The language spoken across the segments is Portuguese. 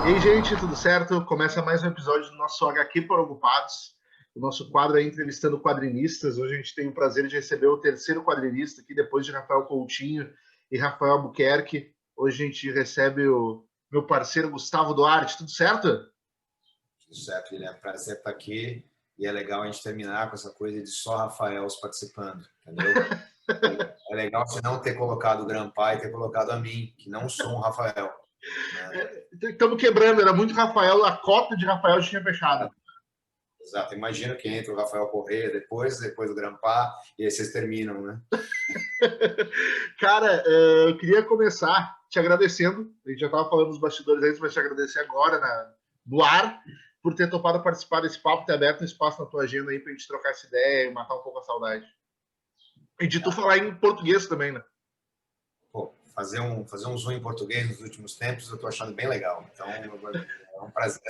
E aí, gente, tudo certo? Começa mais um episódio do nosso HQ para Ocupados, o nosso quadro aí entrevistando quadrinistas. Hoje a gente tem o prazer de receber o terceiro quadrinista aqui, depois de Rafael Coutinho e Rafael Albuquerque. Hoje a gente recebe o meu parceiro Gustavo Duarte. Tudo certo? Tudo certo, Guilherme. Prazer estar aqui. E é legal a gente terminar com essa coisa de só Rafaels participando, entendeu? É legal você não ter colocado o Grampai e ter colocado a mim, que não sou um Rafael. Né? Estamos quebrando, era muito Rafael, a cota de Rafael tinha fechado. Exato. Imagina que entra o Rafael Correia depois do Grampar, e aí vocês terminam, né? Cara, eu queria começar te agradecendo. A gente já estava falando dos bastidores antes, mas te agradecer agora no ar por ter topado participar desse papo, ter aberto um espaço na tua agenda aí para a gente trocar essa ideia e matar um pouco a saudade. E de tu falar em português também, né? Pô, fazer um zoom em português nos últimos tempos eu estou achando bem legal. Então, é um prazer.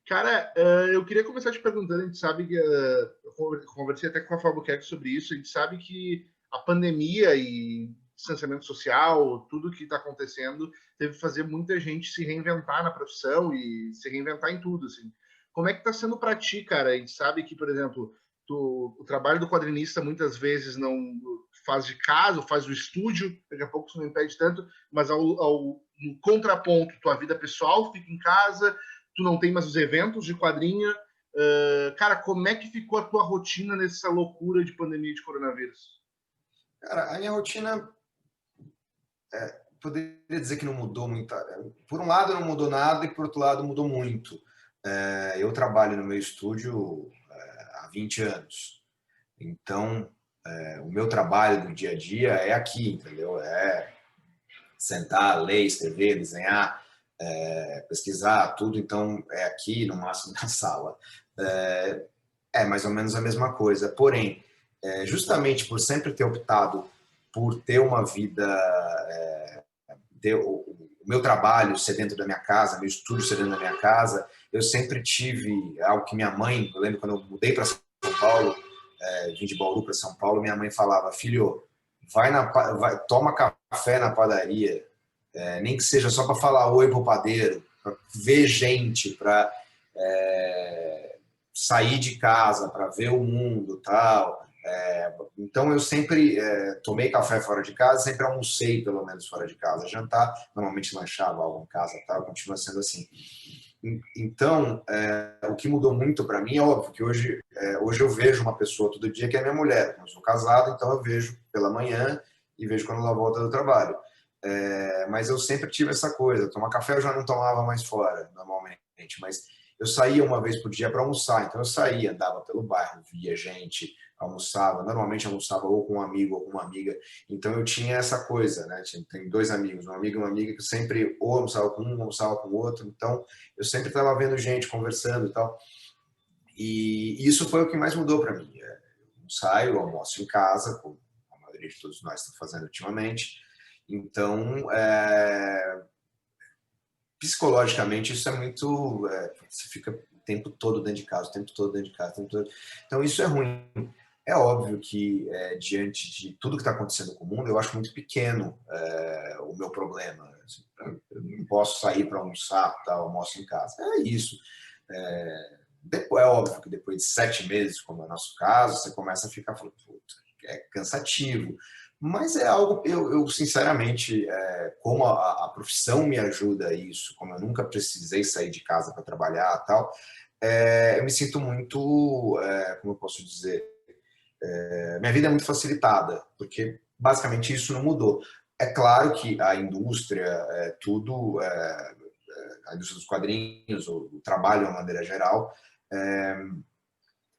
Cara, eu queria começar te perguntando, a gente sabe que eu conversei até com a Fábio Keck sobre isso, a gente sabe que a pandemia e distanciamento social, tudo que está acontecendo, teve que fazer muita gente se reinventar na profissão e se reinventar em tudo, assim. Como é que está sendo para ti, cara? A gente sabe que, por exemplo, o trabalho do quadrinista muitas vezes não faz de casa, faz do estúdio, daqui a pouco isso não impede tanto, mas no contraponto, tua vida pessoal fica em casa, tu não tem mais os eventos de quadrinha. Cara, como é que ficou a tua rotina nessa loucura de pandemia de coronavírus? Cara, a minha rotina, poderia dizer que não mudou muito. Por um lado não mudou nada e por outro lado mudou muito. Eu trabalho no meu estúdio há 20 anos. Então, o meu trabalho do dia a dia é aqui, entendeu? É sentar, ler, escrever, desenhar, pesquisar, tudo. Então, é aqui, no máximo, na sala. É mais ou menos a mesma coisa. Porém, justamente por sempre ter optado por ter uma vida, ter o meu trabalho ser dentro da minha casa, meu estúdio ser dentro da minha casa, eu sempre tive algo que minha mãe, eu lembro quando eu mudei para São Paulo, vim de Bauru para São Paulo, minha mãe falava: filho, toma café na padaria, nem que seja só para falar oi pro padeiro, para ver gente, para sair de casa, para ver o mundo, tal. Então eu sempre tomei café fora de casa, sempre almocei pelo menos fora de casa. Jantar, normalmente lanchava algo em casa, tal, continua sendo assim. Então, o que mudou muito para mim é óbvio que hoje eu vejo uma pessoa todo dia que é minha mulher. Eu sou casado, então eu vejo pela manhã e vejo quando ela volta do trabalho. Mas eu sempre tive essa coisa. Tomar café eu já não tomava mais fora, normalmente, mas eu saía uma vez por dia para almoçar. Então eu saía, andava pelo bairro, via gente, almoçava. Normalmente almoçava ou com um amigo ou com uma amiga. Então eu tinha essa coisa, né? Tem dois amigos, um amigo e uma amiga, que eu sempre ou almoçava com um, ou almoçava com o outro. Então eu sempre estava vendo gente, conversando e tal. E isso foi o que mais mudou para mim. Eu saio, eu almoço em casa, como a maioria de todos nós estão fazendo ultimamente. Então, psicologicamente, isso é muito... você fica o tempo todo dentro de casa, o tempo todo dentro de casa. O tempo todo... Então, isso é ruim. É óbvio que, diante de tudo que está acontecendo com o mundo, eu acho muito pequeno o meu problema. Eu não posso sair para almoçar, tal, almoço em casa. É isso. É óbvio que depois de 7 meses, como é o nosso caso, você começa a ficar falando, puta, é cansativo. Mas é algo, eu sinceramente, como a profissão me ajuda a isso, como eu nunca precisei sair de casa para trabalhar e tal, eu me sinto muito, como eu posso dizer, minha vida é muito facilitada, porque basicamente isso não mudou. É claro que a indústria, tudo, a indústria dos quadrinhos, o trabalho de uma maneira geral,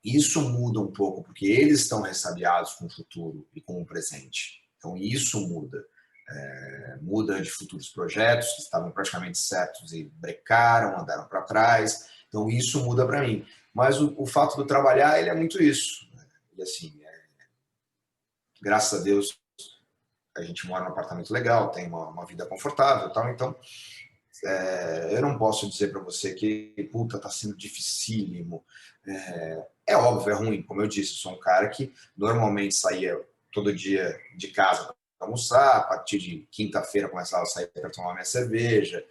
isso muda um pouco, porque eles estão ressabiados com o futuro e com o presente. Então, isso muda. Muda de futuros projetos que estavam praticamente certos e brecaram, andaram para trás. Então, isso muda para mim. Mas o fato de eu trabalhar, ele é muito isso. E assim, graças a Deus, a gente mora num apartamento legal, tem uma vida confortável, tal. Então, eu não posso dizer para você que, puta, tá sendo dificílimo. É óbvio, é ruim, como eu disse, eu sou um cara que normalmente saía todo dia de casa para almoçar, a partir de quinta-feira começava a sair para tomar minha cerveja,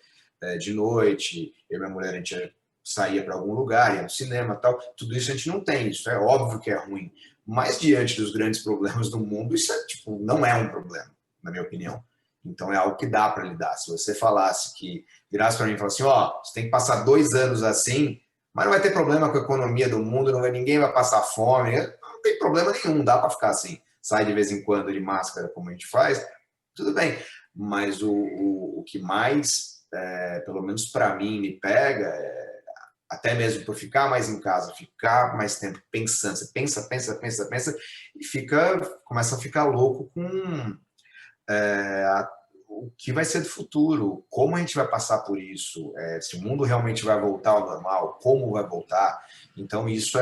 de noite, eu e minha mulher, a gente saía para algum lugar, ia no cinema e tal. Tudo isso a gente não tem, isso é óbvio que é ruim. Mas diante dos grandes problemas do mundo, isso é, tipo, não é um problema, na minha opinião. Então é algo que dá para lidar. Se você falasse que, virasse para mim e falasse assim, ó, você tem que passar 2 anos assim, mas não vai ter problema com a economia do mundo, ninguém vai passar fome, não tem problema nenhum, dá para ficar assim. Sai de vez em quando de máscara, como a gente faz, tudo bem. Mas o que mais, pelo menos para mim, me pega, até mesmo por ficar mais em casa, ficar mais tempo pensando, você pensa, e começa a ficar louco com o que vai ser do futuro, como a gente vai passar por isso, se o mundo realmente vai voltar ao normal, como vai voltar. Então isso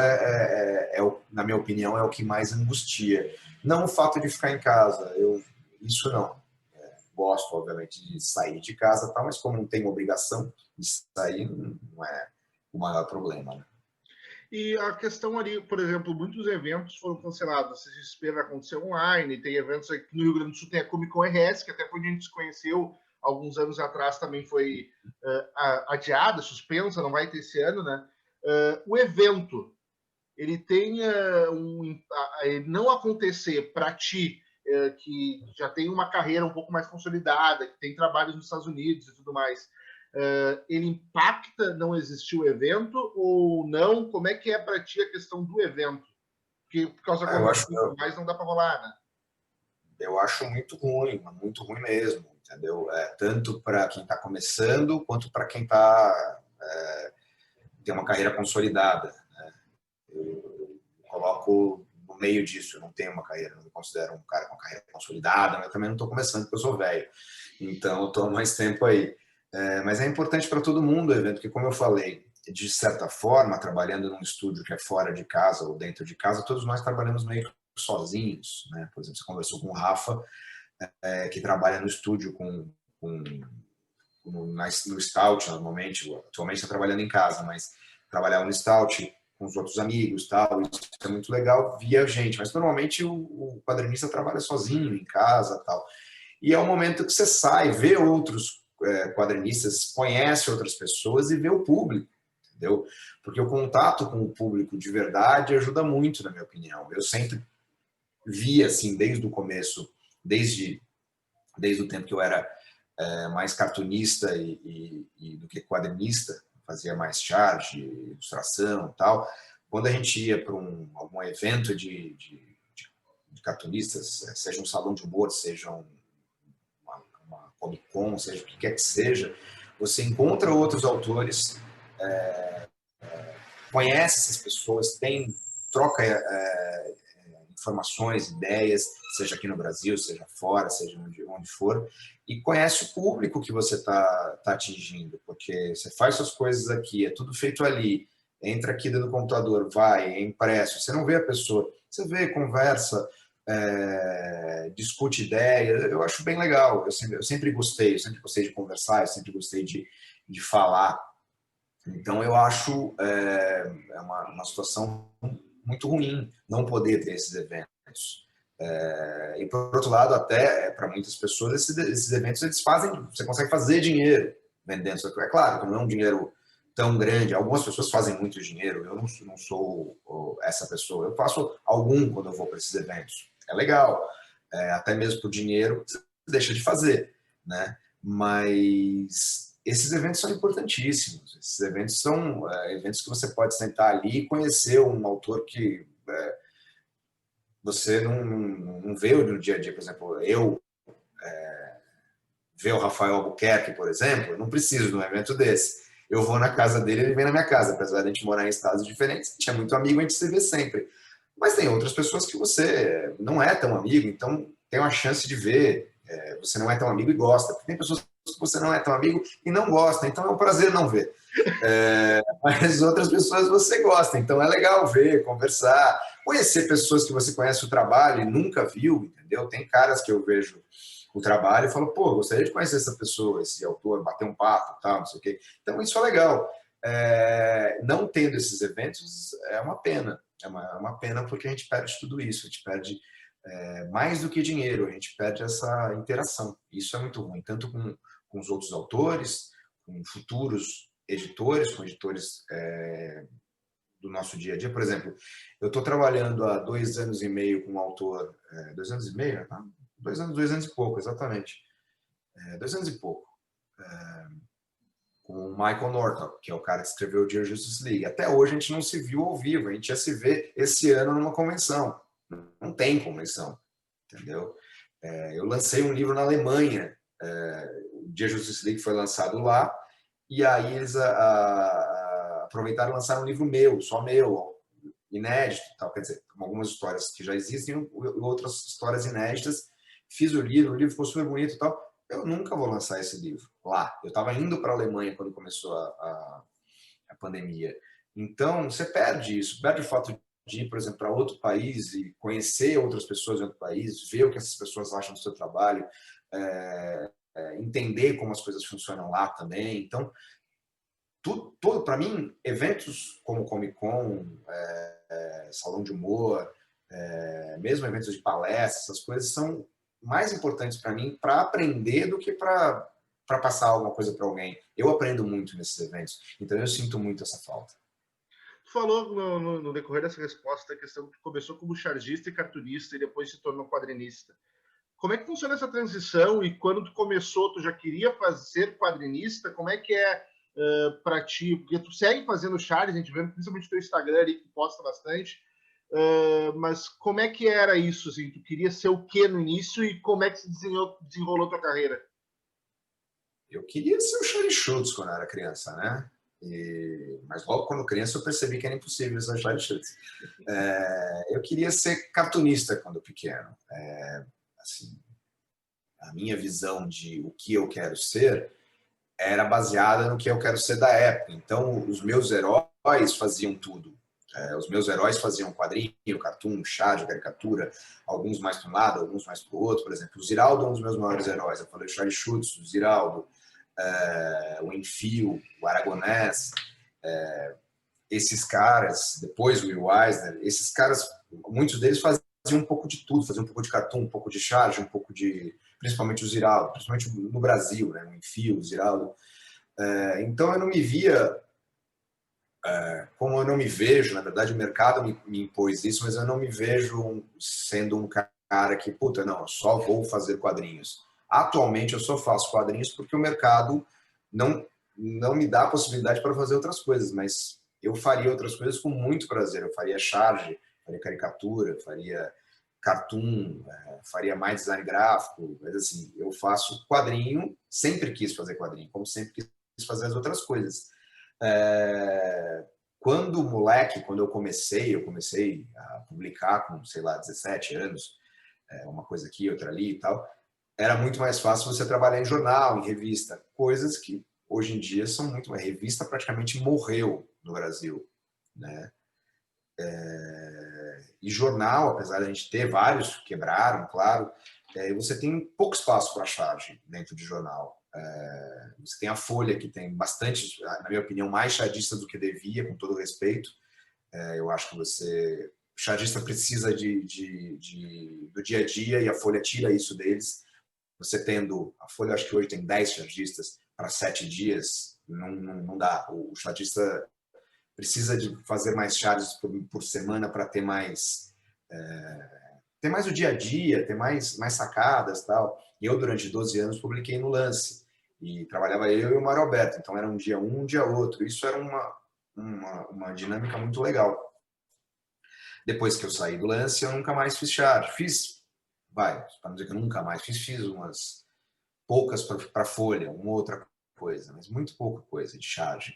na minha opinião, é o que mais angustia. Não o fato de ficar em casa, isso não. Gosto, obviamente, de sair de casa, tá? Mas como não tenho obrigação de sair, não é o maior problema, né? E a questão ali, por exemplo, muitos eventos foram cancelados. A CXP vai acontecer online, tem eventos aqui no Rio Grande do Sul, tem a Comic Con RS, que até foi onde a gente se conheceu alguns anos atrás, também foi adiada, suspensa, não vai ter esse ano, né? O evento, ele tem ele não acontecer para ti, que já tem uma carreira um pouco mais consolidada, que tem trabalhos nos Estados Unidos e tudo mais, ele impacta não existir o evento ou não? Como é que é para ti a questão do evento? Porque por causa da pandemia, mais não dá para rolar, né? Eu acho muito ruim mesmo, entendeu? Tanto para quem está começando, quanto para quem tem uma carreira consolidada, né? Eu coloco no meio disso, eu não tenho uma carreira, não me considero um cara com carreira consolidada, mas também não estou começando porque eu sou velho, então eu estou mais tempo aí. Mas é importante para todo mundo o evento, porque como eu falei, de certa forma, trabalhando num estúdio que é fora de casa ou dentro de casa, todos nós trabalhamos meio sozinhos, né? Por exemplo, você conversou com o Rafa, que trabalha no estúdio no Stout, normalmente, atualmente está trabalhando em casa, mas trabalhava no Stout com os outros amigos, tal, isso é muito legal via gente, mas normalmente o quadrinista trabalha sozinho em casa, tal. E é um momento que você sai, vê outros quadrinistas, conhece outras pessoas e vê o público, entendeu? Porque o contato com o público de verdade ajuda muito, na minha opinião. Eu sempre vi, assim, desde o começo, desde o tempo que eu era mais cartunista do que quadrinista, fazia mais charge, ilustração e tal. Quando a gente ia para algum evento de cartunistas, seja um salão de humor, seja uma Comic Con, seja o que quer que seja, você encontra outros autores, conhece essas pessoas, troca informações, ideias, seja aqui no Brasil, seja fora, seja onde for, e conhece o público que você está atingindo, porque você faz suas coisas aqui, é tudo feito ali, entra aqui dentro do computador, vai, é impresso, você não vê a pessoa, você vê, conversa, discute ideias, eu acho bem legal, eu sempre gostei de conversar, eu sempre gostei de falar, então eu acho uma situação muito ruim não poder ter esses eventos. E por outro lado, até para muitas pessoas, esses eventos você consegue fazer dinheiro vendendo. É claro que não é um dinheiro tão grande. Algumas pessoas fazem muito dinheiro. Eu não sou essa pessoa. Eu faço algum quando eu vou para esses eventos. É legal. Até mesmo por dinheiro, você deixa de fazer, né? Mas esses eventos são importantíssimos. Esses eventos são eventos que você pode sentar ali e conhecer um autor que você não vê no dia a dia. Por exemplo, eu ver o Rafael Albuquerque, por exemplo, eu não preciso de um evento desse. Eu vou na casa dele, ele vem na minha casa. Apesar de a gente morar em estados diferentes, a gente é muito amigo, a gente se vê sempre. Mas tem outras pessoas que você não é tão amigo, então tem uma chance de ver. Você não é tão amigo e gosta. Porque tem pessoas que você não é tão amigo e não gosta, então é um prazer não ver. Mas outras pessoas você gosta, então é legal ver, conversar, conhecer pessoas que você conhece o trabalho e nunca viu, entendeu? Tem caras que eu vejo o trabalho e falo, pô, gostaria de conhecer essa pessoa, esse autor, bater um papo, tal, não sei o quê. Então isso é legal. Não tendo esses eventos é uma pena. É uma pena porque a gente perde tudo isso, a gente perde mais do que dinheiro, a gente perde essa interação. Isso é muito ruim, tanto com os outros autores, com futuros editores, com editores do nosso dia a dia. Por exemplo, eu estou trabalhando há 2 anos e meio com um autor, 2 anos e meio? Tá? 2 anos e pouco, exatamente. 2 anos e pouco. Com o Michael Norton, que é o cara que escreveu o Dear Justice League. Até hoje a gente não se viu ao vivo, a gente ia se ver esse ano numa convenção. Não tem convenção, entendeu? Eu lancei um livro na Alemanha, o Dear Justice League foi lançado lá, e aí eles aproveitaram e lançaram um livro meu, só meu, inédito, tal, quer dizer, com algumas histórias que já existem e outras histórias inéditas. Fiz o livro ficou super bonito e tal. Eu nunca vou lançar esse livro lá. Eu estava indo para a Alemanha quando começou a pandemia. Então, você perde isso, perde o fato de ir, por exemplo, para outro país e conhecer outras pessoas em outro país, ver o que essas pessoas acham do seu trabalho, entender como as coisas funcionam lá também. Então, tudo para mim, eventos como Comic Con, Salão de Humor, mesmo eventos de palestras, essas coisas são mais importantes para mim para aprender do que para passar alguma coisa para alguém. Eu aprendo muito nesses eventos, então eu sinto muito essa falta. Tu falou no decorrer dessa resposta a questão que começou como chargista e cartunista e depois se tornou quadrinista. Como é que funciona essa transição e quando tu começou, tu já queria ser quadrinista? Como é que é para ti? Porque tu segue fazendo charges, a gente vê principalmente no teu Instagram ali, que posta bastante. Mas como é que era isso? Assim? Tu queria ser o quê no início e como é que se desenrolou tua carreira? Eu queria ser o Charlie Schultz quando eu era criança, né? Mas logo quando criança eu percebi que era impossível ser o Charlie Schultz. Eu queria ser cartunista quando pequeno. Assim, a minha visão de o que eu quero ser era baseada no que eu quero ser da época. Então, os meus heróis faziam tudo. Os meus heróis faziam quadrinho, cartoon, charge, caricatura, alguns mais para um lado, alguns mais para o outro. Por exemplo, o Ziraldo é um dos meus maiores heróis. Eu falei o Charlie Schultz, o Ziraldo, o Enfio, o Aragonés, esses caras, depois o Will Eisner, esses caras, muitos deles faziam um pouco de tudo, faziam um pouco de cartoon, um pouco de charge, um pouco de, principalmente o Ziraldo, principalmente no Brasil, né, o Enfio, o Ziraldo. Então eu não me via, como eu não me vejo, na verdade o mercado me impôs isso, mas eu não me vejo sendo um cara que, puta, não, eu só vou fazer quadrinhos. Atualmente eu só faço quadrinhos porque o mercado não me dá a possibilidade para fazer outras coisas, mas eu faria outras coisas com muito prazer. Eu faria charge, faria caricatura, faria cartoon, faria mais design gráfico, mas assim, eu faço quadrinho, sempre quis fazer quadrinho, como sempre quis fazer as outras coisas. Quando moleque, quando eu comecei a publicar com, sei lá, 17 anos, uma coisa aqui, outra ali e tal, era muito mais fácil você trabalhar em jornal, em revista, coisas que hoje em dia são muito... A revista praticamente morreu no Brasil, né? E jornal, apesar de a gente ter vários, quebraram, claro, você tem pouco espaço para charge dentro de jornal. Você tem a Folha, que tem bastante, na minha opinião, mais chargistas do que devia, com todo respeito. Eu acho que o chargista precisa do dia a dia e a Folha tira isso deles. Você tendo, a Folha acho que hoje tem 10 chargistas para 7 dias, não dá. O chargista precisa de fazer mais charges por semana para ter mais o dia a dia, ter mais sacadas e tal. E eu, durante 12 anos, publiquei no Lance. E trabalhava eu e o Mário Alberto. Então, era um dia um dia outro. Isso era uma dinâmica muito legal. Depois que eu saí do Lance, eu nunca mais fiz charge. Para não dizer que eu nunca mais fiz umas poucas para Folha, uma outra coisa, mas muito pouca coisa de charge.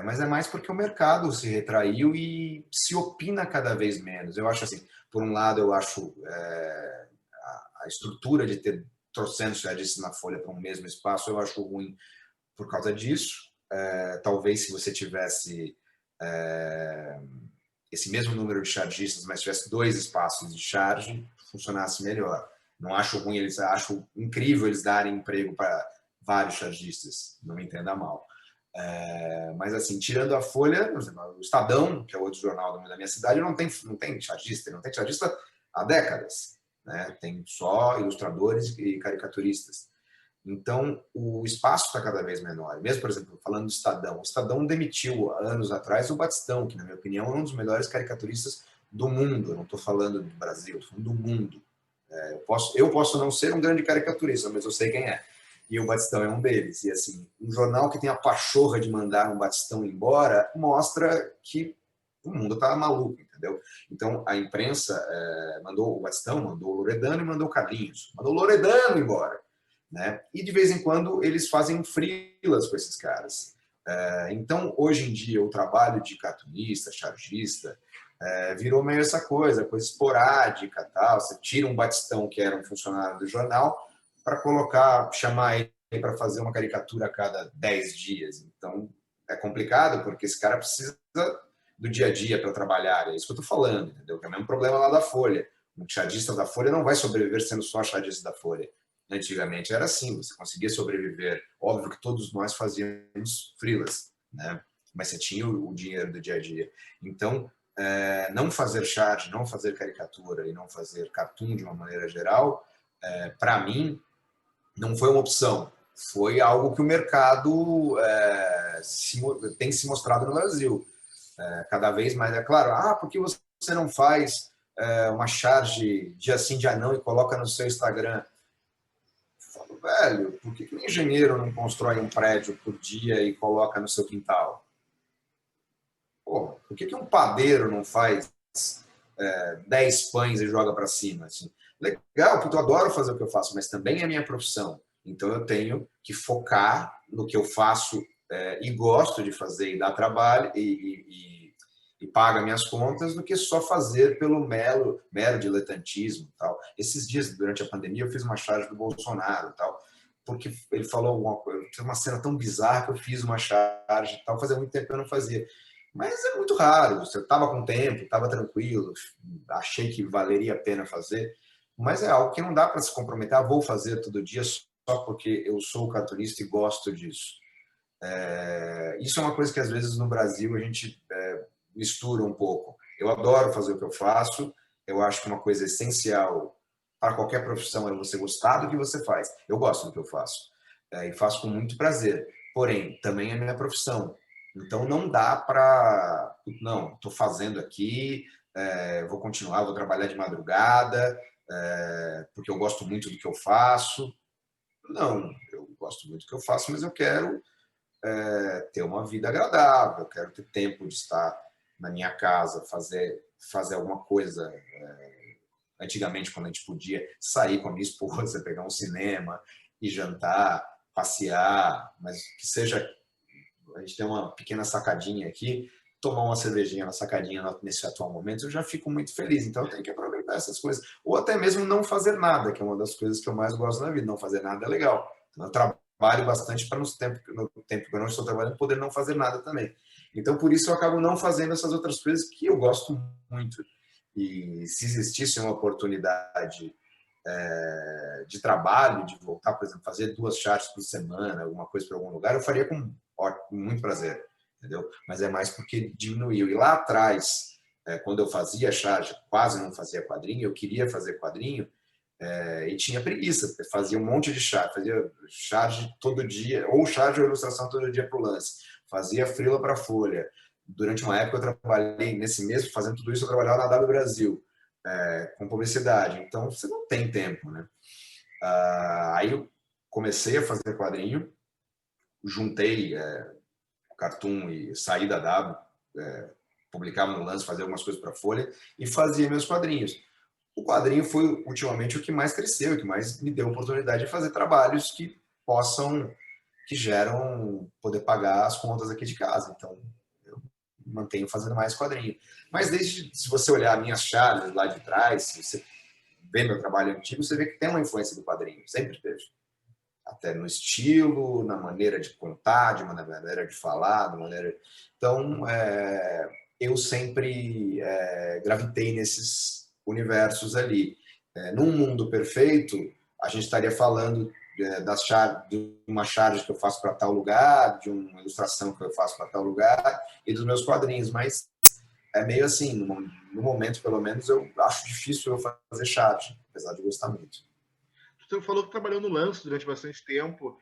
Mas é mais porque o mercado se retraiu e se opina cada vez menos. Eu acho assim, por um lado, eu acho a estrutura de ter trocentos chargistas na Folha para um mesmo espaço, eu acho ruim por causa disso. Talvez se você tivesse esse mesmo número de chargistas, mas tivesse 2 espaços de charge, funcionasse melhor. Não acho ruim, acho incrível eles darem emprego para vários chargistas, não me entenda mal. Mas assim, tirando a Folha, o Estadão, que é outro jornal da minha cidade, não tem chargista, não tem chargista há décadas, né? Tem só ilustradores e caricaturistas. Então, o espaço está cada vez menor. Mesmo, por exemplo, falando do Estadão. O Estadão demitiu, anos atrás, o Batistão, que, na minha opinião, é um dos melhores caricaturistas do mundo. Eu não estou falando do Brasil, estou falando do mundo. Eu posso não ser um grande caricaturista, mas eu sei quem é. E o Batistão é um deles. E, assim, um jornal que tem a pachorra de mandar um Batistão embora mostra que o mundo está maluco, entendeu? Então, a imprensa mandou o Batistão, mandou o Loredano e mandou o Carlinhos. Mandou o Loredano embora. Né? E de vez em quando eles fazem freelas com esses caras. Então, hoje em dia, o trabalho de cartunista, chargista, virou meio essa coisa esporádica, tal. Você tira um Batistão que era um funcionário do jornal para chamar ele para fazer uma caricatura a cada 10 dias. Então, é complicado porque esse cara precisa do dia a dia para trabalhar. É isso que eu estou falando, entendeu? Que é o mesmo problema lá da Folha. Um chargista da Folha não vai sobreviver sendo só chargista da Folha. Antigamente era assim, você conseguia sobreviver. Óbvio que todos nós fazíamos freelas, né? Mas você tinha o dinheiro do dia a dia. Então, não fazer charge, não fazer caricatura e não fazer cartoon de uma maneira geral, para mim, não foi uma opção. Foi algo que o mercado tem se mostrado no Brasil. Cada vez mais, é claro, por que você não faz uma charge dia sim, dia não e coloca no seu Instagram? Velho, por que um engenheiro não constrói um prédio por dia e coloca no seu quintal? Pô, por que um padeiro não faz 10 pães e joga para cima? Assim, legal, porque eu adoro fazer o que eu faço, mas também é minha profissão. Então eu tenho que focar no que eu faço e gosto de fazer e dar trabalho e paga minhas contas, do que só fazer pelo mero diletantismo. Tal. Esses dias, durante a pandemia, eu fiz uma charge do Bolsonaro, tal, porque ele falou alguma coisa, uma cena tão bizarra que eu fiz uma charge, tal, fazia muito tempo que eu não fazia. Mas é muito raro, você estava com tempo, estava tranquilo, achei que valeria a pena fazer, mas é algo que não dá para se comprometer, vou fazer todo dia só porque eu sou cartunista e gosto disso. Isso é uma coisa que às vezes no Brasil a gente mistura um pouco. Eu adoro fazer o que eu faço, eu acho que uma coisa essencial para qualquer profissão é você gostar do que você faz. Eu gosto do que eu faço e faço com muito prazer, porém, também é minha profissão. Então não dá para... Não, estou fazendo aqui, vou continuar, vou trabalhar de madrugada, porque eu gosto muito do que eu faço. Não, eu gosto muito do que eu faço, mas eu quero ter uma vida agradável, eu quero ter tempo de estar na minha casa, fazer alguma coisa. Antigamente, quando a gente podia sair com a minha esposa, pegar um cinema e jantar, passear, mas que seja... A gente tem uma pequena sacadinha aqui, tomar uma cervejinha na sacadinha nesse atual momento, eu já fico muito feliz. Então eu tenho que aproveitar essas coisas. Ou até mesmo não fazer nada, que é uma das coisas que eu mais gosto na vida. Não fazer nada é legal. Então, eu trabalho bastante para no tempo que eu não estou trabalhando poder não fazer nada também. Então por isso eu acabo não fazendo essas outras coisas que eu gosto muito. E se existisse uma oportunidade de trabalho, de voltar, por exemplo, fazer 2 charges por semana, alguma coisa para algum lugar, eu faria com muito prazer, entendeu? Mas é mais porque diminuiu. E lá atrás, quando eu fazia charge, quase não fazia quadrinho, eu queria fazer quadrinho e tinha preguiça, porque fazia um monte de charge, fazia charge todo dia, ou charge ou ilustração todo dia para o lance, fazia freela para a Folha. Durante uma época eu trabalhei, nesse mês, fazendo tudo isso, eu trabalhava na W Brasil, com publicidade, então você não tem tempo, né? Aí eu comecei a fazer quadrinho, juntei cartoon e saí da W, publicava no lance, fazia algumas coisas para a Folha e fazia meus quadrinhos. O quadrinho foi ultimamente o que mais cresceu, o que mais me deu a oportunidade de fazer trabalhos que geram poder pagar as contas aqui de casa. Então eu mantenho fazendo mais quadrinho. Mas se você olhar minhas charges lá de trás, se você vê meu trabalho antigo, você vê que tem uma influência do quadrinho, sempre teve. Até no estilo, na maneira de contar, na maneira de falar, na maneira... Então, eu sempre gravitei nesses universos ali. Num mundo perfeito, a gente estaria falando de uma charge que eu faço para tal lugar, de uma ilustração que eu faço para tal lugar e dos meus quadrinhos, mas é meio assim, no momento, pelo menos, eu acho difícil eu fazer charge, apesar de gostar muito. Você falou que trabalhou no Lance durante bastante tempo.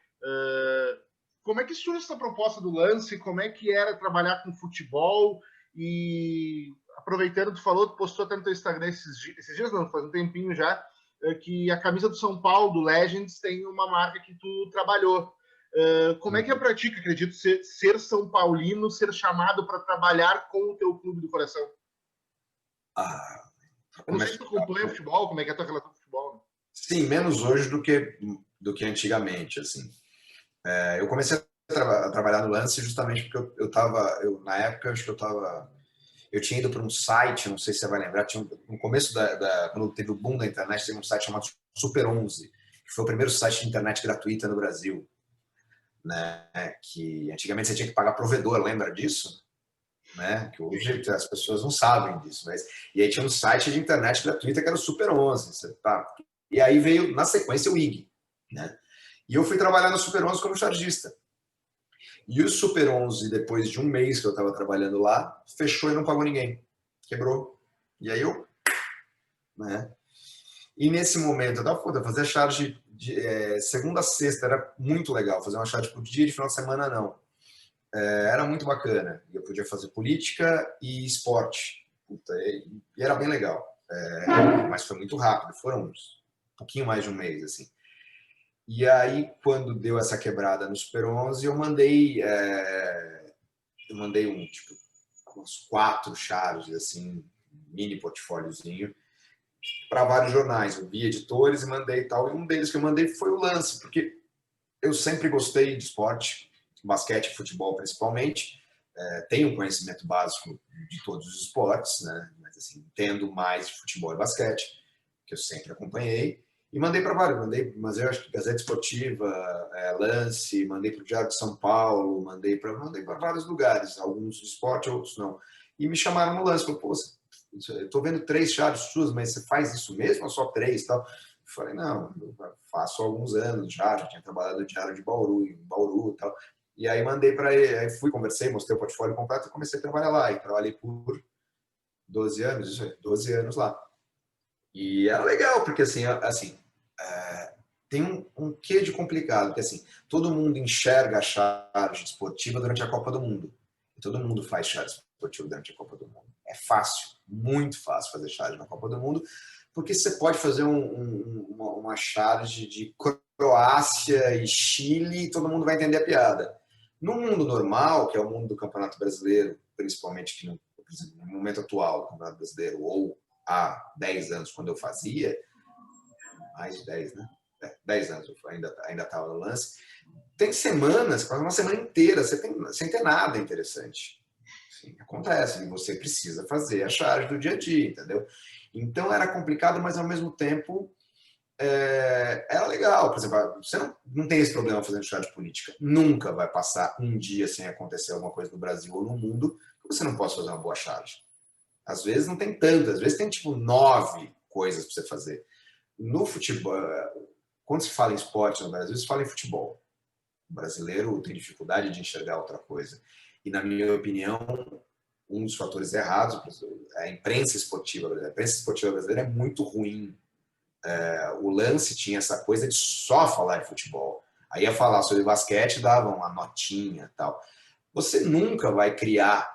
Como é que surge essa proposta do Lance? Como é que era trabalhar com futebol? E aproveitando, tu falou, tu postou até no teu Instagram esses dias não, faz um tempinho já, que a camisa do São Paulo, do Legends, tem uma marca que tu trabalhou. Como é que é pra ti, que acredito, ser São Paulino, ser chamado para trabalhar com o teu clube do coração? Ah, Eu não sei se tu acompanha futebol, como é que é a tua relação com futebol, né? Sim, menos hoje do que antigamente, assim. Eu comecei a trabalhar no Lance justamente porque na época, acho que eu tinha ido para um site, não sei se você vai lembrar, no começo quando teve o boom da internet, teve um site chamado Super 11, que foi o primeiro site de internet gratuita no Brasil, né? Que antigamente você tinha que pagar provedor, lembra disso? Né? Que hoje as pessoas não sabem disso, e aí tinha um site de internet gratuita que era o Super 11, e aí veio na sequência o IG, né? E eu fui trabalhar no Super 11 como chargista. E o Super 11, depois de um mês que eu estava trabalhando lá, fechou e não pagou ninguém, quebrou. E aí né? E nesse momento eu tava fazer charge de segunda a sexta, era muito legal fazer uma charge por dia, de final de semana não. Era muito bacana. Eu podia fazer política e esporte. Puta, e era bem legal. Mas foi muito rápido. Foram um pouquinho mais de um mês, assim. E aí, quando deu essa quebrada no Super 11, eu mandei uns 4 charges, assim, mini portfóliozinho, para vários jornais. Eu vi editores e mandei e tal. E um deles que eu mandei foi o Lance, porque eu sempre gostei de esporte, basquete e futebol principalmente. Tenho um conhecimento básico de todos os esportes, né? Mas assim, entendo mais de futebol e basquete, que eu sempre acompanhei. E mandei para vários, mas eu acho que Gazeta Esportiva, Lance, mandei para o Diário de São Paulo, mandei para vários lugares, alguns de esporte, outros não. E me chamaram no Lance, falei, pô, eu estou vendo 3 charges suas, mas você faz isso mesmo ou só 3 tal? Eu falei, não, eu faço há alguns anos já tinha trabalhado no Diário de Bauru, em Bauru e tal. E aí mandei para ele, aí fui, conversei, mostrei o portfólio completo e comecei a trabalhar lá. E trabalhei por 12 anos, isso aí, 12 anos lá. E era legal, porque assim tem um quê de complicado, porque assim, todo mundo enxerga a charge esportiva durante a Copa do Mundo. E todo mundo faz charge esportiva durante a Copa do Mundo. É fácil, muito fácil fazer charge na Copa do Mundo, porque você pode fazer uma charge de Croácia e Chile e todo mundo vai entender a piada. No mundo normal, que é o mundo do Campeonato Brasileiro, principalmente que no momento atual do Campeonato Brasileiro, ou há 10 anos, quando eu fazia, mais de 10, né? 10 anos eu ainda estava no Lance. Tem semanas, quase uma semana inteira, sem ter nada interessante. Assim, acontece, e você precisa fazer a charge do dia a dia, entendeu? Então era complicado, mas ao mesmo tempo era legal. Por exemplo, você não tem esse problema fazendo charge política. Nunca vai passar um dia sem acontecer alguma coisa no Brasil ou no mundo que você não possa fazer uma boa charge. Às vezes não tem tantas, às vezes tem tipo 9 coisas para você fazer. No futebol, quando se fala em esporte no Brasil, se fala em futebol. O brasileiro tem dificuldade de enxergar outra coisa. E, na minha opinião, um dos fatores errados é a imprensa esportiva brasileira. A imprensa esportiva brasileira é muito ruim. O Lance tinha essa coisa de só falar de futebol. Aí ia falar sobre basquete, dava uma notinha e tal. Você nunca vai criar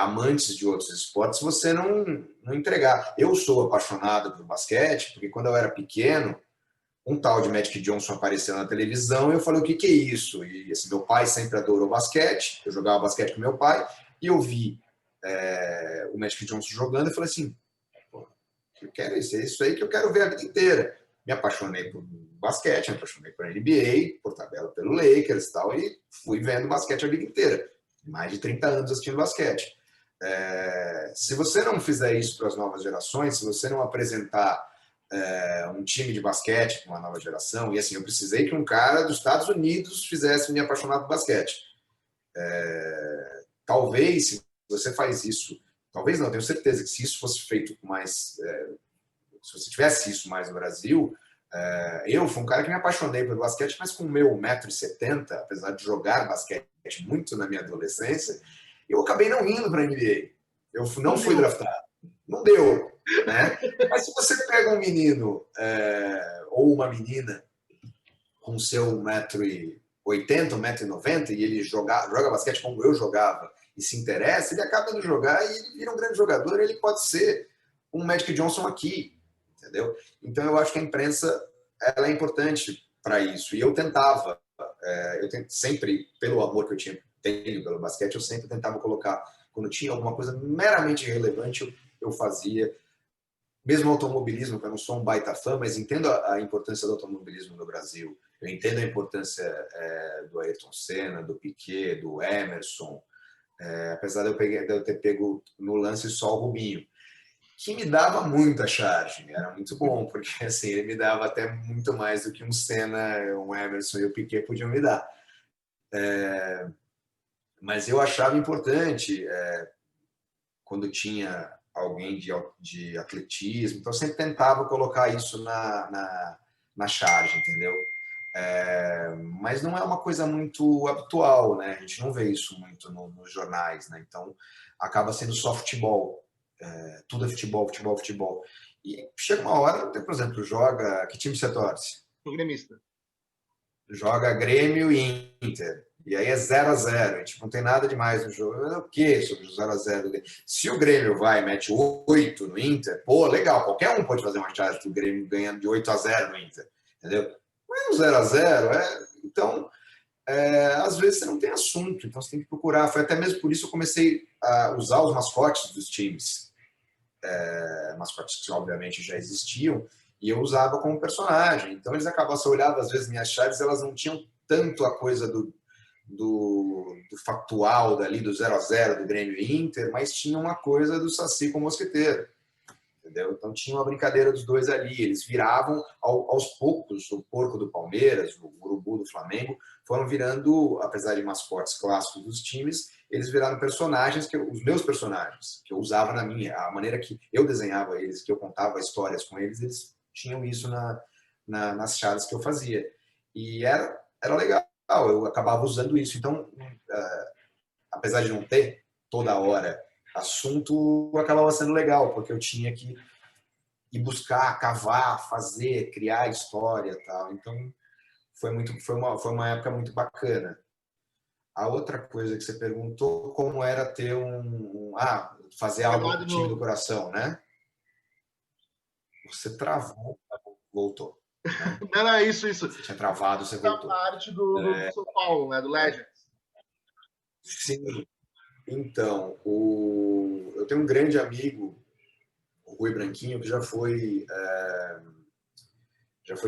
amantes de outros esportes se você não entregar. Eu sou apaixonado por basquete, porque quando eu era pequeno, um tal de Magic Johnson apareceu na televisão e eu falei, o que é isso? E assim, meu pai sempre adorou basquete, eu jogava basquete com meu pai, e eu vi o Magic Johnson jogando e falei assim, eu quero isso aí que eu quero ver a vida inteira. Me apaixonei por basquete, me apaixonei por NBA, por tabela pelo Lakers e tal, e fui vendo basquete a vida inteira. Mais de 30 anos assistindo basquete. Se você não fizer isso para as novas gerações, se você não apresentar um time de basquete para uma nova geração, e assim, eu precisei que um cara dos Estados Unidos fizesse me apaixonar por basquete. Talvez, se você faz isso, talvez não, tenho certeza que se isso fosse feito com mais... se você tivesse isso mais no Brasil, eu fui um cara que me apaixonei pelo basquete, mas com o meu 1,70 m, apesar de jogar basquete muito na minha adolescência, eu acabei não indo para a NBA. Eu não fui draftado. Não deu. né? Mas se você pega um menino ou uma menina com seu 1,80 m, 1,90 m, e ele joga basquete como eu jogava e se interessa, ele acaba de jogar e ele vira um grande jogador, ele pode ser um Magic Johnson aqui, entendeu? Então eu acho que a imprensa ela é importante para isso. E eu tentava, sempre, pelo amor que eu tenho pelo basquete, eu sempre tentava colocar, quando tinha alguma coisa meramente relevante, eu fazia. Mesmo automobilismo, que eu não sou um baita fã, mas entendo a importância do automobilismo no Brasil. Eu entendo a importância do Ayrton Senna, do Piquet, do Emerson, apesar de eu ter pego no lance só o Rubinho, que me dava muita charge. Era muito bom, porque assim, ele me dava até muito mais do que um Senna, um Emerson e o Piquet podiam me dar. Mas eu achava importante quando tinha alguém de atletismo, então eu sempre tentava colocar isso na charge, entendeu? Mas não é uma coisa muito habitual, né? A gente não vê isso muito nos jornais, né? Então acaba sendo só futebol, tudo é futebol, futebol, futebol. E chega uma hora, por exemplo, joga. Que time você torce? Sou gremista. Joga Grêmio e Inter. E aí é 0-0. Tipo, não tem nada demais no jogo. O que sobre o 0-0? Se o Grêmio vai e mete 8 no Inter, pô, legal. Qualquer um pode fazer uma charge do Grêmio ganhando de 8-0 no Inter. Entendeu? Mas no 0-0, então, às vezes você não tem assunto. Então você tem que procurar. Foi até mesmo por isso que eu comecei a usar os mascotes dos times. Mascotes que obviamente já existiam. E eu usava como personagem. Então eles acabavam, se eu olhava, às vezes, minhas chaves, elas não tinham tanto a coisa do factual dali, do 0-0 do Grêmio e Inter, mas tinha uma coisa do Saci com o Mosqueteiro. Entendeu? Então tinha uma brincadeira dos dois ali. Eles viravam, aos poucos, o porco do Palmeiras, o urubu do Flamengo, foram virando, apesar de mascotes clássicos dos times, eles viraram personagens, os meus personagens, que eu usava a maneira que eu desenhava eles, que eu contava histórias com eles, eles tinham isso nas chaves que eu fazia. E era legal, eu acabava usando isso. Então, apesar de não ter toda hora assunto, acabava sendo legal, porque eu tinha que ir buscar, cavar, fazer, criar história, tal. Então foi uma época muito bacana. A outra coisa que você perguntou, como era ter fazer algo com o time do coração, né? Você travou, voltou. Né? Não, é isso. Você tinha travado, você Da voltou. parte do São Paulo, né? Do Legends. Sim. Então, eu tenho um grande amigo, o Rui Branquinho, que já foi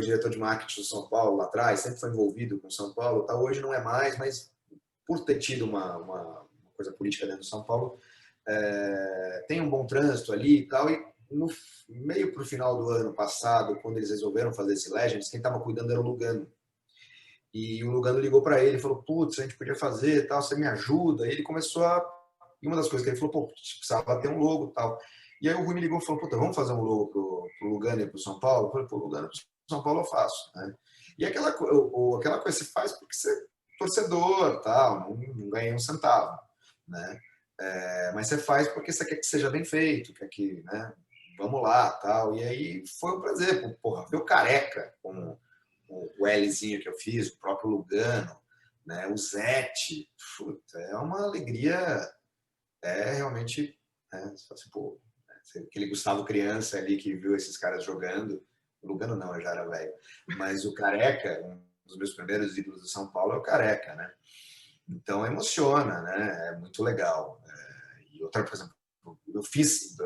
diretor de marketing do São Paulo lá atrás, sempre foi envolvido com São Paulo, tá? Hoje não é mais, mas por ter tido uma coisa política dentro do São Paulo, tem um bom trânsito ali e tal, e no meio para o final do ano passado, quando eles resolveram fazer esse Legends, quem estava cuidando era o Lugano. E o Lugano ligou para ele e falou, putz, a gente podia fazer tal, você me ajuda? E ele começou e uma das coisas que ele falou, pô, precisava ter um logo e tal. E aí o Rui me ligou e falou, puta, vamos fazer um logo pro Lugano e pro São Paulo? Eu falei, pô, Lugano pro São Paulo eu faço. Né? E aquela coisa você faz porque você é torcedor, tal, não ganha um centavo. Né? Mas você faz porque você quer que seja bem feito, quer que, né, vamos lá, tal. E aí foi um prazer, porra, ver o Careca com o Lzinho que eu fiz, o próprio Lugano, né, o Zete, puta, é uma alegria, realmente, né, assim, pô, aquele Gustavo criança ali que viu esses caras jogando, o Lugano não, eu já era velho, mas o Careca, um dos meus primeiros ídolos de São Paulo é o Careca, né? Então emociona, né? É muito legal. E outra, por exemplo, eu fiz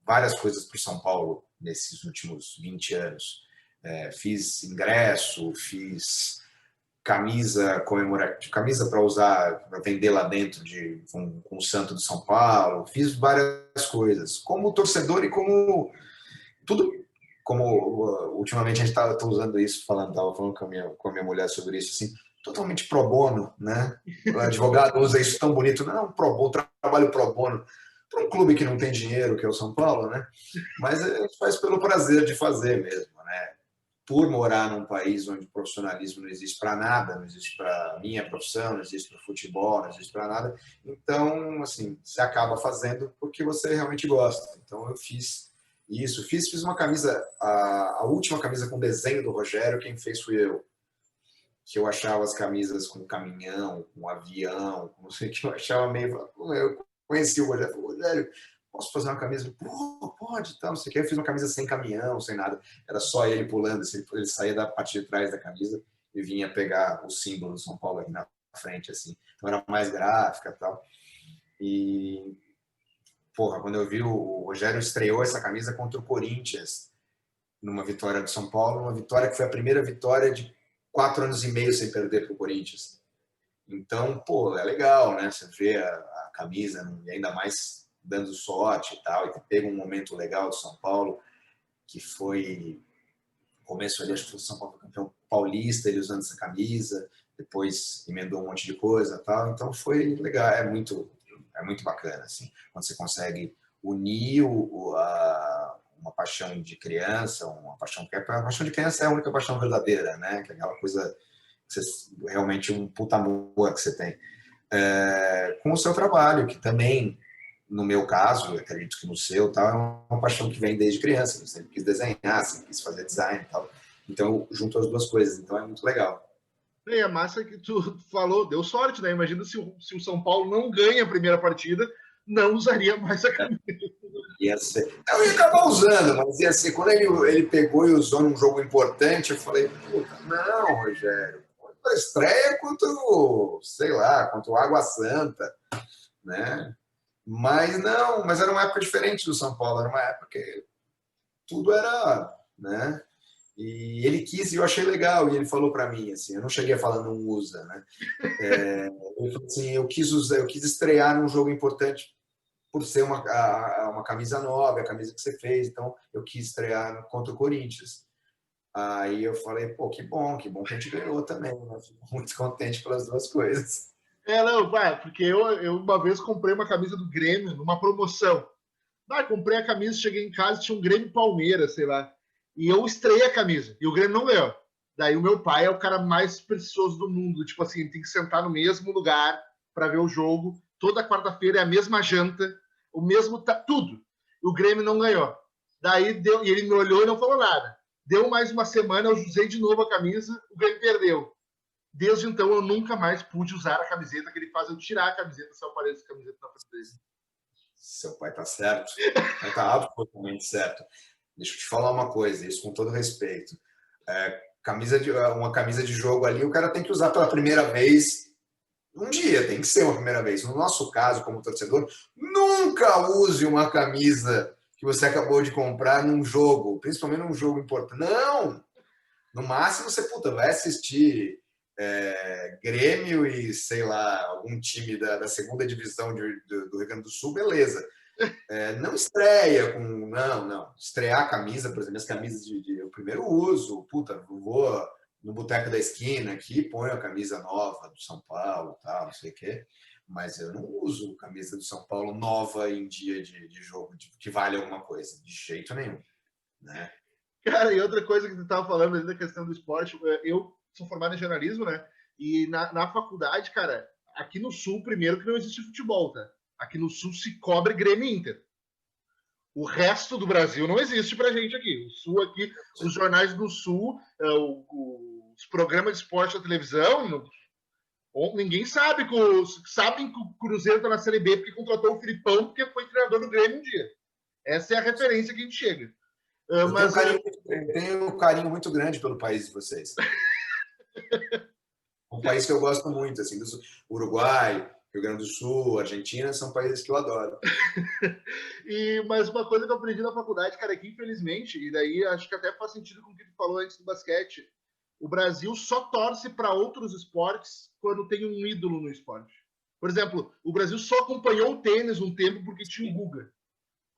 várias coisas para o São Paulo nesses últimos 20 anos. Fiz ingresso, fiz camisa comemorativa, camisa para usar, para vender lá dentro com o Santo de São Paulo. Fiz várias coisas, como torcedor e como tudo. Como ultimamente a gente estava usando isso, estava falando com a minha mulher sobre isso, assim, totalmente pro bono, né? O advogado usa isso tão bonito, não, pro bono, trabalho pro bono, para um clube que não tem dinheiro, que é o São Paulo, né? Mas a gente faz pelo prazer de fazer mesmo, né? Por morar num país onde o profissionalismo não existe para nada, não existe para minha profissão, não existe para futebol, não existe para nada. Então, assim, você acaba fazendo porque você realmente gosta. Então, eu fiz Isso, fiz uma camisa, a última camisa com desenho do Rogério, quem fez fui eu. Que eu achava as camisas com caminhão, com avião, com não sei o que, eu achava meio... Eu conheci o Rogério, falei, Rogério, posso fazer uma camisa? Pô, pode, tal, não sei o que. Eu fiz uma camisa sem caminhão, sem nada. Era só ele pulando, assim, ele saía da parte de trás da camisa e vinha pegar o símbolo do São Paulo aqui na frente, assim. Então era mais gráfica e tal. E, porra, quando eu vi o Rogério estreou essa camisa contra o Corinthians, numa vitória do São Paulo, uma vitória que foi a primeira vitória de 4 anos e meio sem perder para o Corinthians. Então, pô, é legal, né? Você vê a camisa, e ainda mais dando sorte e tal, e ter pego um momento legal do São Paulo, que foi o começo ali, acho que o São Paulo foi campeão paulista, ele usando essa camisa, depois emendou um monte de coisa e tal, então foi legal, é muito bacana, assim, quando você consegue unir uma paixão de criança, uma paixão que a paixão de criança é a única paixão verdadeira, né? Que é aquela coisa que você, realmente um puta amor que você tem. Com o seu trabalho, que também, no meu caso, eu acredito que no seu, tal, é uma paixão que vem desde criança. Eu sempre quis desenhar, sempre quis fazer design e tal. Então, eu junto as duas coisas. Então, é muito legal. E a massa que tu falou, deu sorte, né? Imagina se o São Paulo não ganha a primeira partida, não usaria mais a camisa. Ia ser... Eu ia acabar usando, mas ia ser... Quando ele pegou e usou num jogo importante, eu falei, puta, não, Rogério, a estreia contra o, sei lá, contra o Água Santa, né? Mas não, mas era uma época diferente do São Paulo, era uma época que tudo era, né? E ele quis e eu achei legal, e ele falou para mim, assim, eu não cheguei a falar não usa, né? Ele falou assim, eu quis usar, eu quis estrear num jogo importante por ser uma camisa nova, a camisa que você fez, então eu quis estrear contra o Corinthians. Aí eu falei, pô, que bom que a gente ganhou também, né? Fico muito contente pelas duas coisas. Não, porque eu uma vez comprei uma camisa do Grêmio numa promoção. Comprei a camisa, cheguei em casa, tinha um Grêmio Palmeiras, sei lá. E eu estreiei a camisa. E o Grêmio não ganhou. Daí o meu pai é o cara mais precioso do mundo. Tipo assim, tem que sentar no mesmo lugar para ver o jogo. Toda quarta-feira é a mesma janta, o mesmo tudo. E o Grêmio não ganhou. Daí deu, e ele me olhou e não falou nada. Deu mais uma semana, eu usei de novo a camisa, o Grêmio perdeu. Desde então eu nunca mais pude usar a camiseta que ele faz eu tirar a camiseta se eu apareço a camiseta na frente dele. Seu pai tá certo. Seu pai tá absolutamente certo. Deixa eu te falar uma coisa, isso com todo respeito. Uma camisa de jogo ali, o cara tem que usar pela primeira vez um dia, tem que ser uma primeira vez. No nosso caso, como torcedor, nunca use uma camisa que você acabou de comprar num jogo, principalmente num jogo importante. Não! No máximo, você vai assistir Grêmio e, sei lá, algum time da segunda divisão do Rio Grande do Sul, beleza. Não estreia com... Não. Estrear a camisa, por exemplo, as camisas de primeiro uso. Puta, vou no boteco da esquina aqui, ponho a camisa nova do São Paulo, tal, não sei o quê. Mas eu não uso camisa do São Paulo nova em dia de jogo, que vale alguma coisa. De jeito nenhum, né? Cara, e outra coisa que tu estava falando ali da questão do esporte, eu sou formado em jornalismo, né? E na faculdade, cara, aqui no Sul, primeiro que não existe futebol, tá? Aqui no Sul se cobre Grêmio e Inter. O resto do Brasil não existe pra gente aqui. O Sul aqui, os jornais do Sul, os programas de esporte da televisão, ninguém sabe sabem que o Cruzeiro tá na Série B porque contratou o Filipão porque foi treinador do Grêmio um dia. Essa é a referência que a gente chega. Eu tenho um carinho muito grande pelo país de vocês. Um país que eu gosto muito, assim, do Uruguai, Rio Grande do Sul, Argentina, são países que eu adoro. Mas uma coisa que eu aprendi na faculdade, cara, é que infelizmente, e daí acho que até faz sentido com o que tu falou antes do basquete, o Brasil só torce para outros esportes quando tem um ídolo no esporte. Por exemplo, o Brasil só acompanhou o tênis um tempo porque tinha o Guga.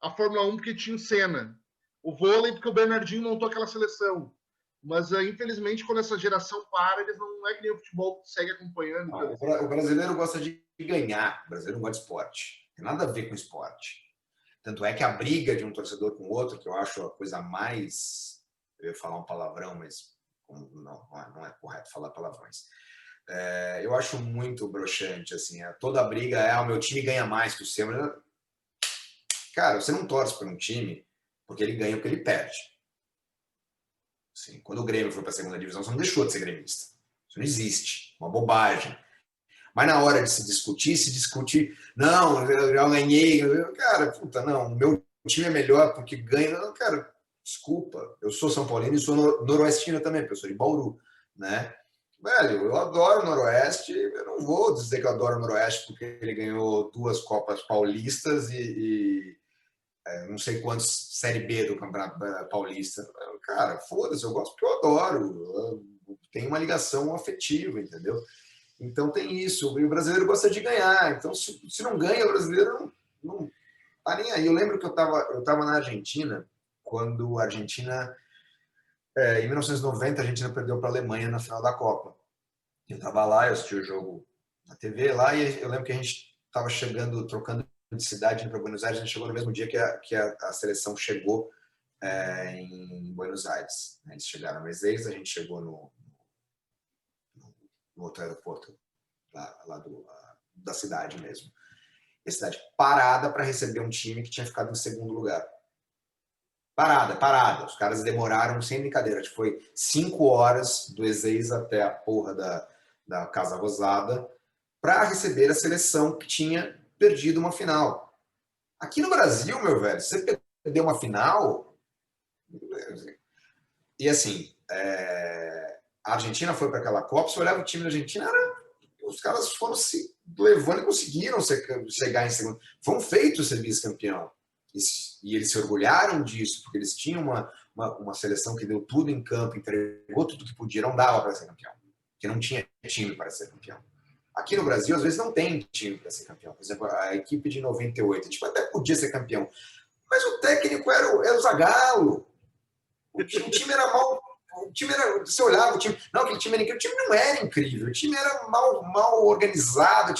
A Fórmula 1 porque tinha o Senna. O vôlei porque o Bernardinho montou aquela seleção. Mas, infelizmente, quando essa geração para, eles não é que nem o futebol que segue acompanhando. O brasileiro gosta de ganhar, o brasileiro não gosta de esporte. Tem nada a ver com esporte. Tanto é que a briga de um torcedor com o outro, que eu acho a coisa mais... Eu ia falar um palavrão, mas não é correto falar palavrões. Eu acho muito broxante, assim. Toda a briga o meu time ganha mais que o seu. Cara, você não torce para um time porque ele ganha ou porque ele perde. Assim, quando o Grêmio foi para a segunda divisão, você não deixou de ser gremista. Isso não existe. Uma bobagem. Mas na hora de se discute, não, eu já ganhei. Cara, puta, não, o meu time é melhor porque ganha. Não, cara, desculpa. Eu sou São Paulino e sou noroestino também, porque eu sou de Bauru, né? Velho, eu adoro o Noroeste, eu não vou dizer que eu adoro o Noroeste porque ele ganhou 2 Copas Paulistas e não sei quantos Série B do Campeonato Paulista. Cara, foda-se, eu gosto porque eu adoro. Eu tenho uma ligação afetiva, entendeu? Então tem isso. E o brasileiro gosta de ganhar. Então, se não ganha, o brasileiro não tá nem aí. Eu lembro que eu tava na Argentina, quando a Argentina, em 1990, a Argentina perdeu para a Alemanha na final da Copa. Eu estava lá, eu assisti o jogo na TV lá, e eu lembro que a gente estava chegando, trocando de cidade, indo para Buenos Aires. A gente chegou no mesmo dia que a seleção chegou em Buenos Aires. Eles chegaram no Ezeiza, a gente chegou no outro aeroporto lá da cidade mesmo. E a cidade parada para receber um time que tinha ficado em segundo lugar. Parada. Os caras demoraram, sem brincadeira, acho que foi 5 horas do Ezeiza até a porra da Casa Rosada para receber a seleção que tinha perdido uma final. Aqui no Brasil, meu velho, você perdeu uma final. E assim, a Argentina foi para aquela Copa, você olhava o time da Argentina, os caras foram se levando e conseguiram chegar em segundo. Foi um feito ser vice-campeão. E eles se orgulharam disso, porque eles tinham uma seleção que deu tudo em campo, entregou tudo que podia, não dava para ser campeão. Porque não tinha time para ser campeão. Aqui no Brasil, às vezes, não tem time para ser campeão. Por exemplo, a equipe de 98, tipo, até podia ser campeão. Mas o técnico era o Zagallo. O time era mal. O time era. Você olhava, o time. Não, aquele time era incrível. O time não era incrível. O time era mal organizado.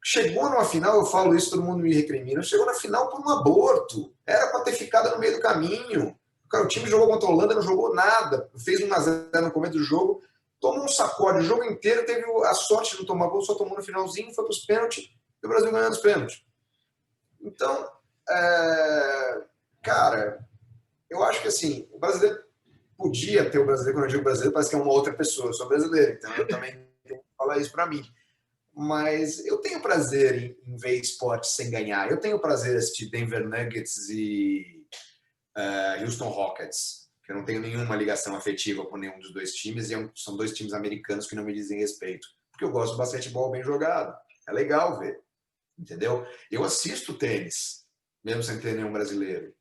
Chegou numa final, eu falo isso, todo mundo me recrimina. Chegou na final por um aborto. Era para ter ficado no meio do caminho. Cara, o time jogou contra a Holanda, não jogou nada. Fez 1-0 no começo do jogo. Tomou um sacode o jogo inteiro, teve a sorte de não tomar gol, só tomou no finalzinho, foi para os pênaltis, e o Brasil ganhou os pênaltis. Então, cara, eu acho que assim, o brasileiro podia ter o brasileiro, quando eu digo brasileiro, parece que é uma outra pessoa, eu sou brasileiro, então eu também tenho que falar isso para mim. Mas eu tenho prazer em ver esporte sem ganhar. Eu tenho prazer em assistir Denver Nuggets e Houston Rockets, que eu não tenho nenhuma ligação afetiva com nenhum dos 2 times, e são 2 times americanos que não me dizem respeito. Porque eu gosto de basquetebol bem jogado. É legal ver, entendeu? Eu assisto tênis, mesmo sem ter nenhum brasileiro.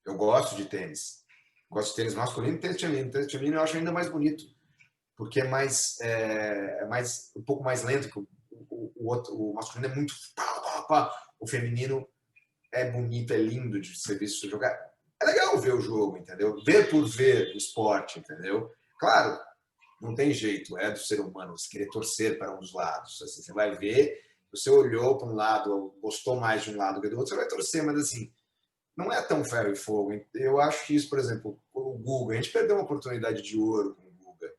Eu gosto de tênis. Gosto de tênis masculino e tênis feminino. Tênis feminino eu acho ainda mais bonito, porque é um pouco mais lento que o masculino é muito o feminino é bonito, é lindo de ser visto jogar. É legal ver o jogo, entendeu? Ver por ver o esporte, entendeu? Claro, não tem jeito, é do ser humano você querer torcer para um dos lados. Assim, você vai ver, você olhou para um lado, gostou mais de um lado que do outro, você vai torcer, mas assim, não é tão ferro e fogo. Eu acho que isso, por exemplo, o Guga, a gente perdeu uma oportunidade de ouro com o Guga,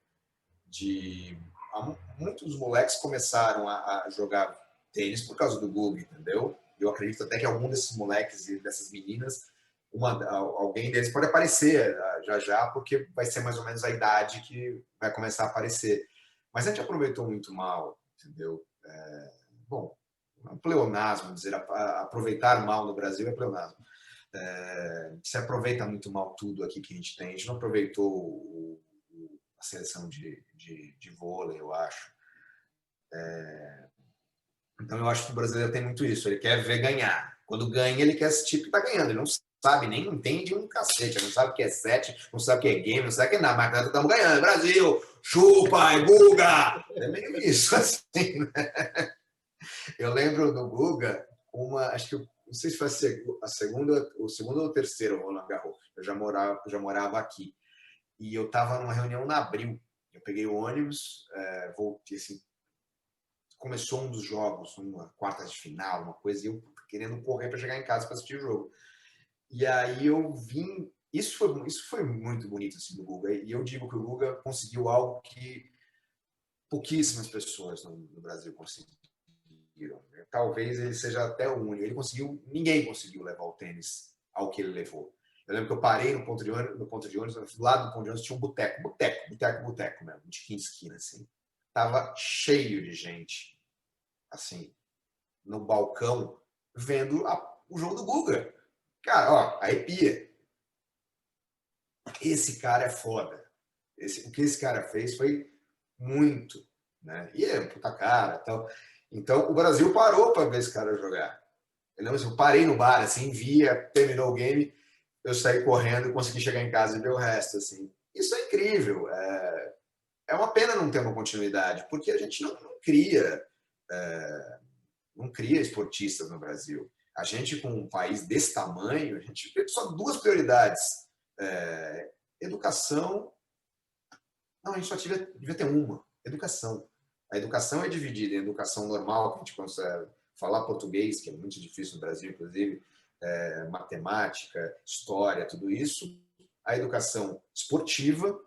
muitos dos moleques começaram a jogar tênis por causa do Guga, entendeu? Eu acredito até que algum desses moleques e dessas meninas, alguém deles pode aparecer já, porque vai ser mais ou menos a idade que vai começar a aparecer. Mas a gente aproveitou muito mal, entendeu? Bom, é um pleonasmo dizer aproveitar mal no Brasil é pleonasmo. Se aproveita muito mal tudo aqui que a gente tem. A gente não aproveitou a seleção de vôlei, eu acho. Então, eu acho que o brasileiro tem muito isso. Ele quer ver ganhar. Quando ganha, ele quer assistir que tá ganhando. Ele não sabe, nem entende um cacete. Ele não sabe o que é set, não sabe o que é game, não sabe o que é nada. Mas nós estamos ganhando. Brasil, chupa, e Guga! É meio isso, assim, né? Eu lembro do Guga, acho que não sei se foi o segundo ou o terceiro Roland Garros. Eu já morava aqui. E eu estava numa reunião na Abril. Eu peguei o ônibus, voltei assim, começou um dos jogos, uma quarta de final, uma coisa, e eu querendo correr para chegar em casa para assistir o jogo. E aí eu vim... Isso foi muito bonito assim, do Guga. E eu digo que o Guga conseguiu algo que pouquíssimas pessoas no Brasil conseguiram. Talvez ele seja até o único. Ninguém conseguiu levar o tênis ao que ele levou. Eu lembro que eu parei no ponto de ônibus, do lado do ponto de ônibus tinha um boteco mesmo, de 15 esquinas, assim. Tava cheio de gente, assim, no balcão, vendo o jogo do Guga. Cara, ó, arrepia. Esse cara é foda. O que esse cara fez foi muito, né? E é um puta cara, tal. Então, o Brasil parou para ver esse cara jogar. Eu lembro assim, eu parei no bar, assim, via, terminou o game, eu saí correndo e consegui chegar em casa e ver o resto, assim. Isso é incrível. É uma pena não ter uma continuidade, porque a gente não cria, não cria esportistas no Brasil. A gente, com um país desse tamanho, a gente tem só duas prioridades. Educação. Não, a gente só devia ter uma. Educação. A educação é dividida em educação normal, que a gente consegue falar português, que é muito difícil no Brasil, inclusive, matemática, história, tudo isso. A educação esportiva,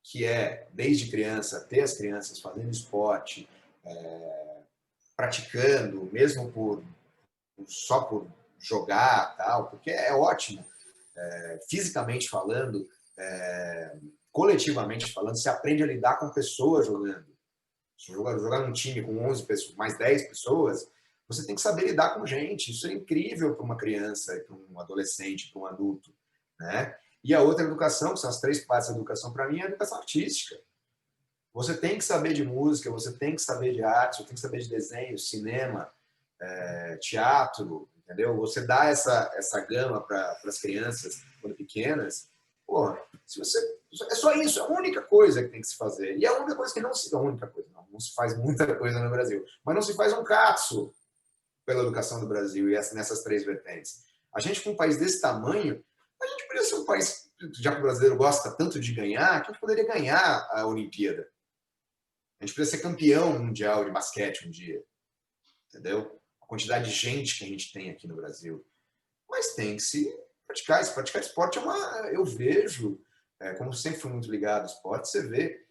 que é, desde criança, ter as crianças fazendo esporte, praticando, mesmo só por jogar, tal, porque é ótimo, fisicamente falando, coletivamente falando, você aprende a lidar com pessoas jogando. Jogar num time com 11 pessoas, mais 10 pessoas, você tem que saber lidar com gente. Isso é incrível para uma criança, para um adolescente, para um adulto, né? E a outra educação, que são as três partes da educação, para mim, é a educação artística. Você tem que saber de música, você tem que saber de arte, você tem que saber de desenho, cinema, teatro, entendeu? Você dá essa gama para as crianças quando pequenas, porra, se você, é só isso, é a única coisa que tem que se fazer. E é a única coisa que não se... A única coisa, não se faz muita coisa no Brasil, mas não se faz um catso pela educação do Brasil e nessas três vertentes. A gente, com um país desse tamanho, a gente poderia ser um país, já que o brasileiro gosta tanto de ganhar, que a gente poderia ganhar a Olimpíada. A gente poderia ser campeão mundial de basquete um dia, entendeu? A quantidade de gente que a gente tem aqui no Brasil. Mas tem que se praticar. Se praticar esporte é uma... Eu vejo, como sempre fui muito ligado ao esporte, você vê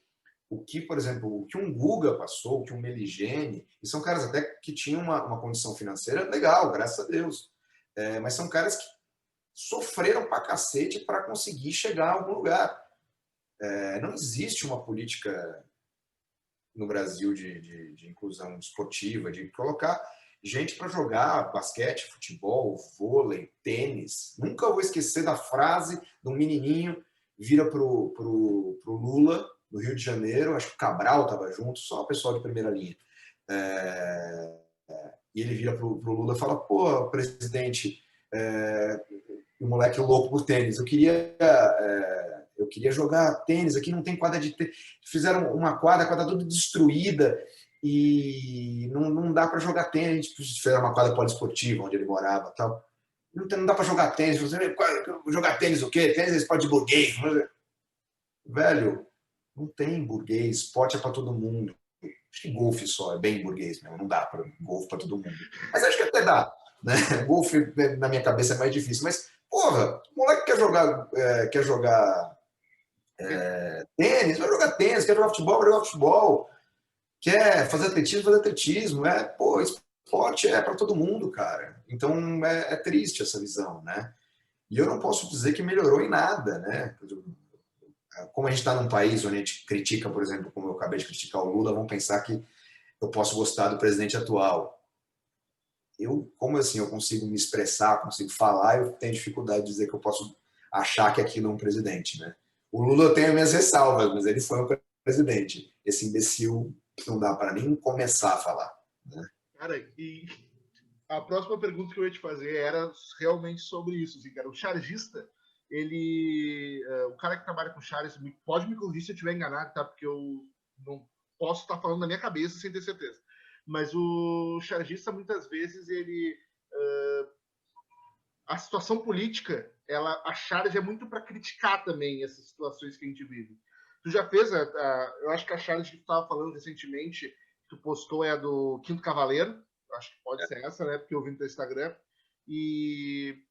o que, por exemplo, o que um Guga passou, o que um Meligeni, e são caras até que tinham uma condição financeira legal, graças a Deus. Mas são caras que sofreram pra cacete para conseguir chegar a algum lugar. Não existe uma política no Brasil de inclusão esportiva, de colocar gente para jogar basquete, futebol, vôlei, tênis. Nunca vou esquecer da frase de um menininho vira pro Lula, no Rio de Janeiro, acho que o Cabral estava junto, só o pessoal de primeira linha. E ele vira pro Lula e fala, pô, presidente, o moleque louco por tênis, eu queria jogar tênis, aqui não tem quadra de tênis. Fizeram uma quadra, a quadra toda destruída, e não dá para jogar tênis. A gente fez uma quadra poliesportiva, onde ele morava, tal. Não dá para jogar tênis. Jogar tênis o quê? Tênis é esporte de burguês. Velho, não tem burguês, esporte é para todo mundo. Acho que golfe só é bem burguês mesmo, não dá para golfe para todo mundo. Mas acho que até dá, né? Golfe na minha cabeça é mais difícil, mas porra, o moleque quer jogar tênis, vai jogar tênis, quer jogar futebol, vai jogar futebol, quer fazer atletismo, pô, esporte é para todo mundo, cara. Então é triste essa visão, né? E eu não posso dizer que melhorou em nada, né? Como a gente está num país onde a gente critica, por exemplo, como eu acabei de criticar o Lula, vão pensar que eu posso gostar do presidente atual. Como assim, eu consigo me expressar, consigo falar, eu tenho dificuldade de dizer que eu posso achar que aquilo é um presidente, né? O Lula tem as minhas ressalvas, mas ele foi um presidente. Esse imbecil não dá para nem começar a falar, né? Cara, e a próxima pergunta que eu ia te fazer era realmente sobre isso, assim, cara. O chargista, o cara que trabalha com Charles, pode me corrigir se eu estiver enganado, tá? Porque eu não posso estar falando na minha cabeça sem ter certeza. Mas o chargista, muitas vezes, a situação política, a Charles é muito para criticar também essas situações que a gente vive. Tu já fez, eu acho que a Charles que tu estava falando recentemente, que tu postou é a do Quinto Cavaleiro, acho que pode ser essa, né? Porque eu vi no teu Instagram. E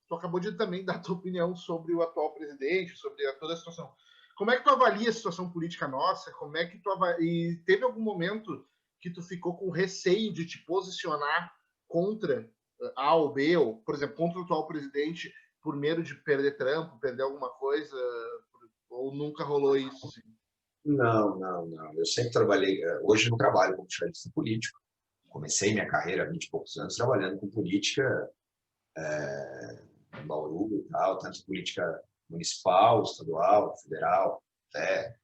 tu acabou de também dar a tua opinião sobre o atual presidente, sobre toda a situação. Como é que tu avalia a situação política nossa? Como é que tu avalia... E teve algum momento que tu ficou com receio de te posicionar contra A ou B, ou, por exemplo, contra o atual presidente, por medo de perder trampo, perder alguma coisa, ou nunca rolou isso? Assim? Não, não, não. Eu sempre trabalhei. Hoje eu não trabalho como jornalista político. Comecei minha carreira há 20 e poucos anos trabalhando com política em Bauru e tal, tanto política municipal, estadual, federal, até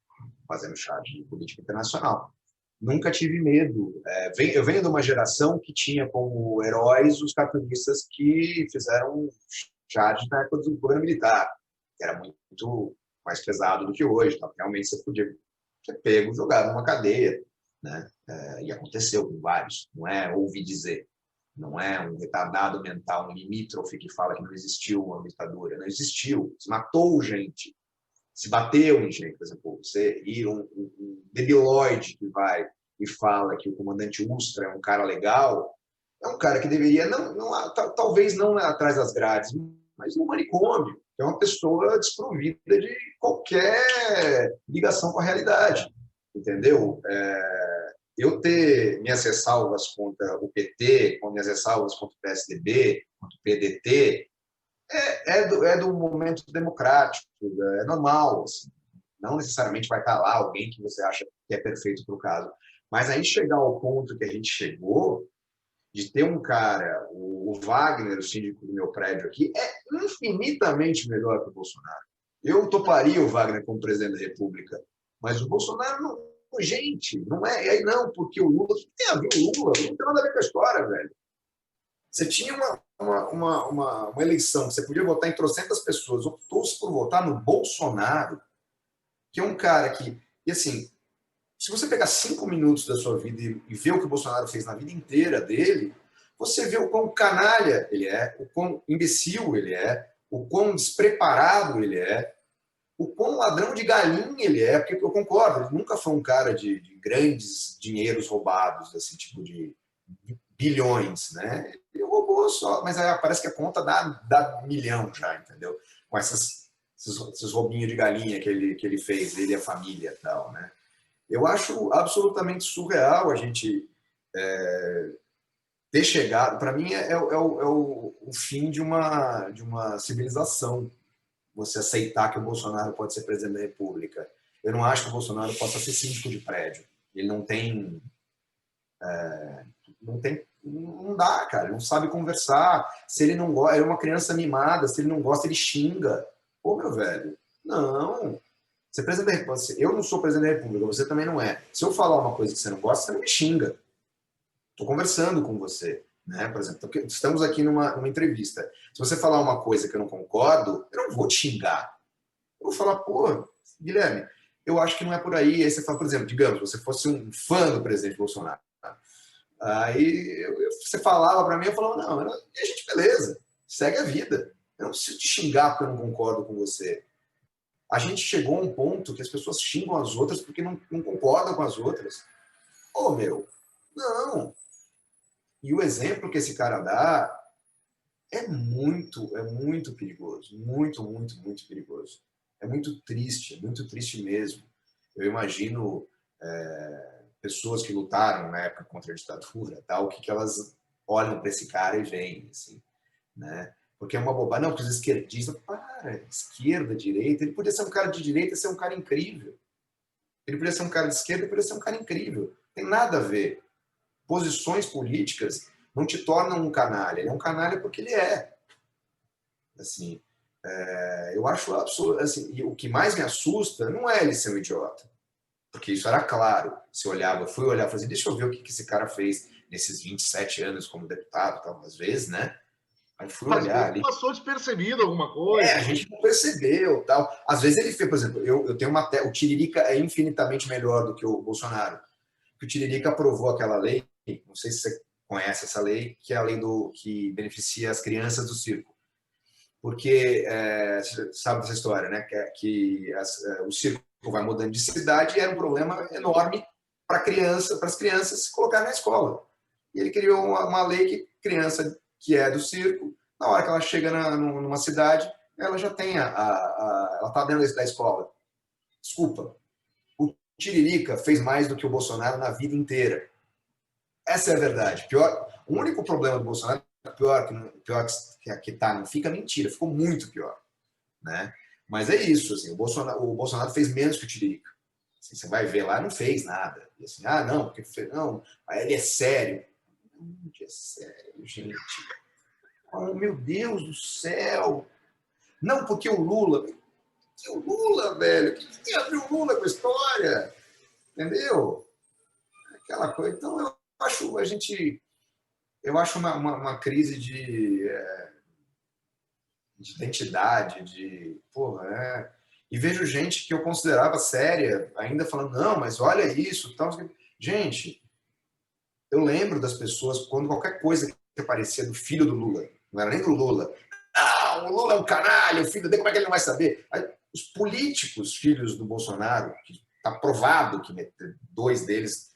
fazendo charge de política internacional. Nunca tive medo. Eu venho de uma geração que tinha como heróis os cartunistas que fizeram charge na época do governo militar, que era muito mais pesado do que hoje. Então, realmente você podia ser pego, jogado numa cadeia, né? E aconteceu com vários. Não é ouvir dizer. Não é um retardado mental, um limítrofe que fala que não existiu uma ditadura. Não existiu. Se matou gente. Se bateu em gente, por exemplo. Você ir um debilóide que vai e fala que o comandante Ustra é um cara legal, é um cara que deveria, talvez não atrás das grades, mas no manicômio. É uma pessoa desprovida de qualquer ligação com a realidade. Entendeu? Eu ter minhas ressalvas contra o PT, com minhas ressalvas contra o PSDB, contra o PDT, do momento democrático, é normal. Assim. Não necessariamente vai estar lá alguém que você acha que é perfeito para o caso. Mas aí chegar ao ponto que a gente chegou, de ter um cara, o Wagner, o síndico do meu prédio aqui, é infinitamente melhor que o Bolsonaro. Eu toparia o Wagner como presidente da República, mas o Bolsonaro não. Gente, não é. E aí não, porque o Lula. O que tem a ver o Lula? Não tem nada a ver com a história, velho. Você tinha uma eleição que você podia votar em trocentas pessoas, optou-se por votar no Bolsonaro, que é um cara que. E assim, se você pegar 5 minutos da sua vida e ver o que o Bolsonaro fez na vida inteira dele, você vê o quão canalha ele é, o quão imbecil ele é, o quão despreparado ele é, o quão ladrão de galinha ele é, porque eu concordo, ele nunca foi um cara de grandes dinheiros roubados, assim, tipo de bilhões, né? Ele roubou só, mas parece que a conta dá milhão já, entendeu? Com esses roubinhos de galinha que ele fez, ele e a família e tal, né? Eu acho absolutamente surreal a gente ter chegado. Para mim, o fim de uma civilização. Você aceitar que o Bolsonaro pode ser presidente da República. Eu não acho que o Bolsonaro possa ser síndico de prédio. Ele não tem. Não dá, cara. Ele não sabe conversar. Se ele não gosta, é uma criança mimada. Se ele não gosta, ele xinga. Pô, meu velho, não. Você é presidente da República. Eu não sou presidente da República, você também não é. Se eu falar uma coisa que você não gosta, você não me xinga. Estou conversando com você. Né? Por exemplo, estamos aqui numa entrevista. Se você falar uma coisa que eu não concordo, eu não vou te xingar. Eu vou falar, pô, Guilherme, eu acho que não é por aí. Aí você fala, por exemplo, digamos, você fosse um fã do presidente Bolsonaro. Aí você falava para mim, eu falava, não, e a gente, beleza, segue a vida. Eu não preciso te xingar porque eu não concordo com você. A gente chegou a um ponto que as pessoas xingam as outras porque não concordam com as outras. Ô, meu, não. E o exemplo que esse cara dá é muito perigoso. Muito, muito, muito perigoso. É muito triste mesmo. Eu imagino pessoas que lutaram na época contra a ditadura, tal, que elas olham para esse cara e veem, assim, né? Porque é uma bobagem. Não, porque os esquerdistas, esquerda, direita, ele podia ser um cara de direita e ser um cara incrível. Ele podia ser um cara de esquerda e podia ser um cara incrível. Não tem nada a ver. Posições políticas não te tornam um canalha. Ele é um canalha porque ele é. Assim, eu acho absurdo. Assim, e o que mais me assusta não é ele ser um idiota. Porque isso era claro. Se eu olhava, fui olhar e falei assim, deixa eu ver o que esse cara fez nesses 27 anos como deputado, tal, às vezes, né? Aí fui Às olhar vezes ali. passou despercebido alguma coisa. A gente não percebeu, tal. Às vezes ele fez, por exemplo, eu tenho o Tiririca é infinitamente melhor do que o Bolsonaro. O Tiririca aprovou aquela lei, não sei se você conhece essa lei, que é a lei que beneficia as crianças do circo. Porque, você sabe dessa história, né? O circo vai mudando de cidade e era um problema enorme para as crianças se colocarem na escola. E ele criou uma lei que criança que é do circo, na hora que ela chega numa cidade, ela já tem ela está dentro da escola. Desculpa, o Tiririca fez mais do que o Bolsonaro na vida inteira. Essa é a verdade. O único problema do Bolsonaro que tá, não fica, mentira, ficou muito pior, né? Mas é isso, assim, o Bolsonaro fez menos que o Tiririca. Assim, você vai ver lá, não fez nada. E assim, não, porque não, ele é sério. Não é sério, gente. Oh, meu Deus do céu. Não, porque o Lula. O Lula, velho, o que tem a ver o Lula com a história? Entendeu? Aquela coisa. Então, eu acho uma crise de identidade, porra, E vejo gente que eu considerava séria, ainda falando, não, mas olha isso, tal. Gente, eu lembro das pessoas, quando qualquer coisa que aparecia do filho do Lula, não era nem do Lula, o Lula é um canalha, o filho dele, como é que ele não vai saber? Aí, os políticos filhos do Bolsonaro, que está provado que dois deles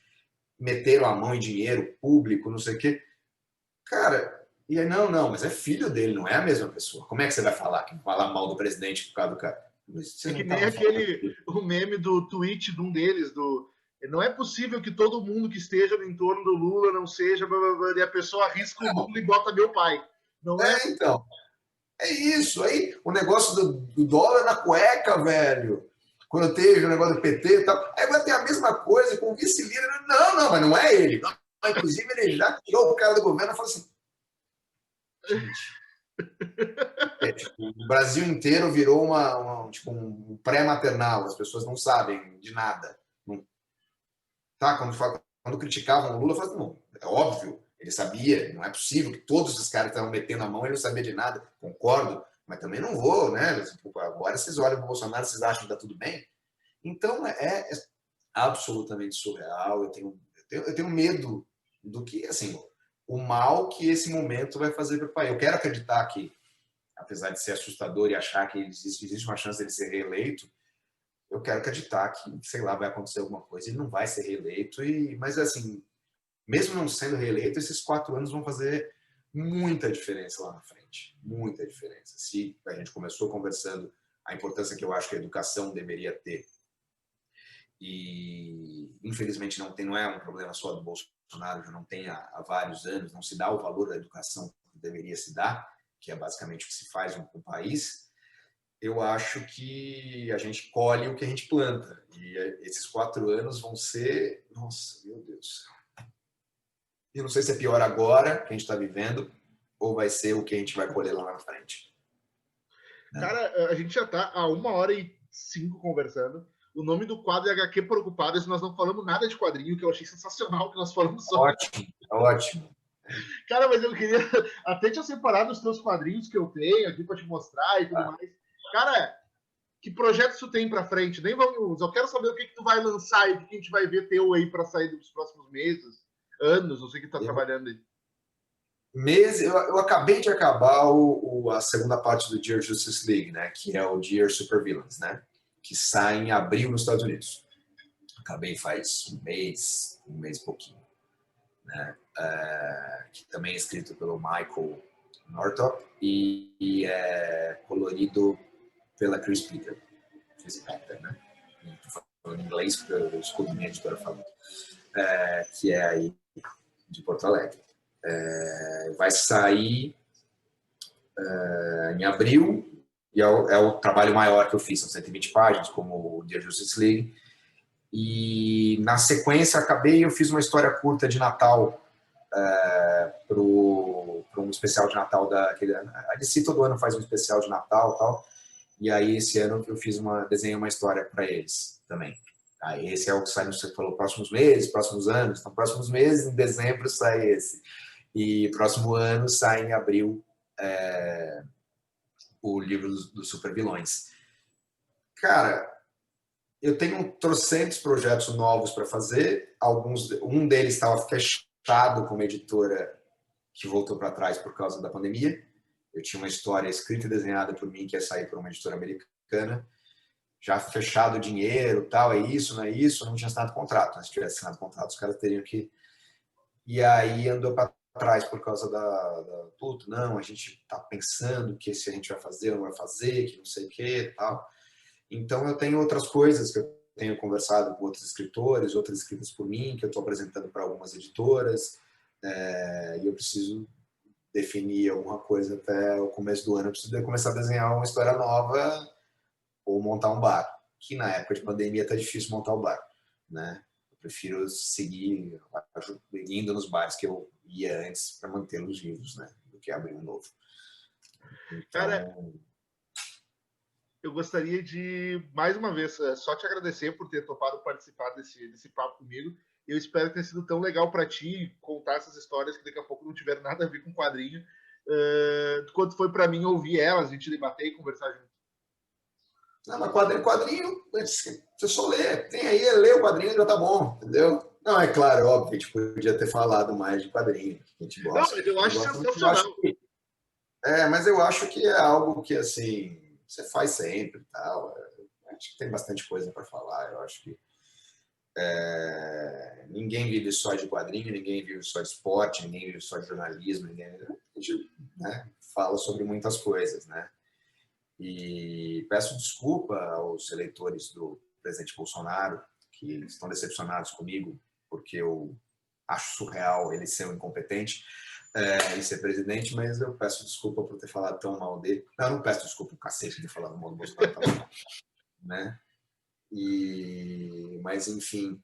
meteram a mão em dinheiro público, não sei o quê. Cara, e aí, não, mas é filho dele, não é a mesma pessoa. Como é que você vai falar mal do presidente por causa do cara? É que nem o meme do tweet de um deles, não é possível que todo mundo que esteja no entorno do Lula não seja, e a pessoa arrisca o Lula e bota meu pai. Não é? Então. É isso. Aí o negócio do dólar na cueca, velho. Quando teve o negócio do PT e tal. Aí vai ter a mesma coisa com o vice-líder. Não, mas não é ele. Não, inclusive, ele já tirou o cara do governo e falou assim. Gente. Tipo, o Brasil inteiro virou tipo, um pré-maternal. As pessoas não sabem de nada. Não, tá? Quando criticavam o Lula, eu falava, não, é óbvio, ele sabia, não é possível que todos os caras estavam metendo a mão e ele não sabia de nada. Concordo, mas também não vou, né? Agora vocês olham para o Bolsonaro, vocês acham que está tudo bem? Então é absolutamente surreal. Eu tenho medo do que, assim, o mal que esse momento vai fazer para o país. Eu quero acreditar que, apesar de ser assustador e achar que existe uma chance dele ser reeleito, eu quero acreditar que, sei lá, vai acontecer alguma coisa. Ele não vai ser reeleito, mas assim, mesmo não sendo reeleito, esses 4 anos vão fazer muita diferença lá na frente. Muita diferença. Se a gente começou conversando a importância que eu acho que a educação deveria ter, e infelizmente não é um problema só do Bolsonaro, já não tem há vários anos, não se dá o valor da educação que deveria se dar, que é basicamente o que se faz com o país. Eu acho que a gente colhe o que a gente planta. E esses 4 anos vão ser... Nossa, meu Deus do céu. Eu não sei se é pior agora, que a gente está vivendo, ou vai ser o que a gente vai colher lá na frente. Cara, a gente já está há 1h05 conversando. O nome do quadro é HQ Preocupadas. Nós não falamos nada de quadrinho, que eu achei sensacional, que nós falamos só. Ótimo. Cara, mas eu queria... Até tinha separado os teus quadrinhos que eu tenho aqui para te mostrar e tudo mais. Cara, que projetos tu tem para frente? Nem vamos... Eu quero saber o que tu vai lançar e o que a gente vai ver teu aí para sair dos próximos meses, anos, não sei o que tu tá trabalhando aí. Eu acabei de acabar a segunda parte do Dear Justice League, né? Que é o Dear Supervillains, né? Que sai em abril nos Estados Unidos. Acabei faz um mês e pouquinho. Né? Que também é escrito pelo Michael Northrop e é colorido pela Chris Peter. Né? Estou falando em inglês porque eu escuto minha editora falando. Que é aí de Porto Alegre. Vai sair em abril e é o trabalho maior que eu fiz, são 120 páginas, como o The Justice League. E na sequência eu fiz uma história curta de Natal para um especial de Natal a DC todo ano faz um especial de Natal e tal. E aí esse ano eu desenhei uma história para eles também. Aí esse é o que sai, você falou, próximos meses, próximos anos. Então, próximos meses, em dezembro sai esse. E próximo ano sai em abril o livro dos supervilões. Cara, eu tenho trocentos projetos novos para fazer. Um deles estava fechado com uma editora que voltou para trás por causa da pandemia. Eu tinha uma história escrita e desenhada por mim que ia sair por uma editora americana. Já fechado o dinheiro, tal, é isso, não é isso, não tinha assinado contrato. Se tivesse assinado contrato, os caras teriam que... E aí andou para trás por causa puto, não, a gente está pensando que se a gente vai fazer ou não vai fazer, que não sei o que tal. Então eu tenho outras coisas que eu tenho conversado com outros escritores, outras escritas por mim, que eu estou apresentando para algumas editoras, e eu preciso definir alguma coisa até o começo do ano, eu preciso começar a desenhar uma história nova ou montar um bar. Que na época de pandemia tá difícil montar o bar, né? Eu prefiro seguir indo nos bares que eu ia antes para mantê-los vivos, né? Do que abrir um novo. Cara, Então, eu gostaria de, mais uma vez, só te agradecer por ter topado participar desse papo comigo. Eu espero que tenha sido tão legal para ti contar essas histórias que daqui a pouco não tiveram nada a ver com quadrinho, quanto foi para mim ouvir elas, a gente debater e conversar junto. não, mas quadrinho, você só lê. Tem aí, lê o quadrinho já tá bom, entendeu? Não, é claro, óbvio, a gente podia ter falado mais de quadrinho, que a gente Não, gosta. mas eu acho Eu sensacional. acho que, mas eu acho que é algo que, assim, você faz sempre e tal. Acho que tem bastante coisa para falar. Eu acho que ninguém vive só de quadrinho, ninguém vive só de esporte, ninguém vive só de jornalismo, a gente, né, fala sobre muitas coisas, né? E peço desculpa aos eleitores do presidente Bolsonaro que estão decepcionados comigo, porque eu acho surreal ele ser um incompetente e ser presidente, mas eu peço desculpa por ter falado tão mal dele. Não, eu não peço desculpa o cacete de falar mal do Bolsonaro, tá bom, né? Mas, enfim,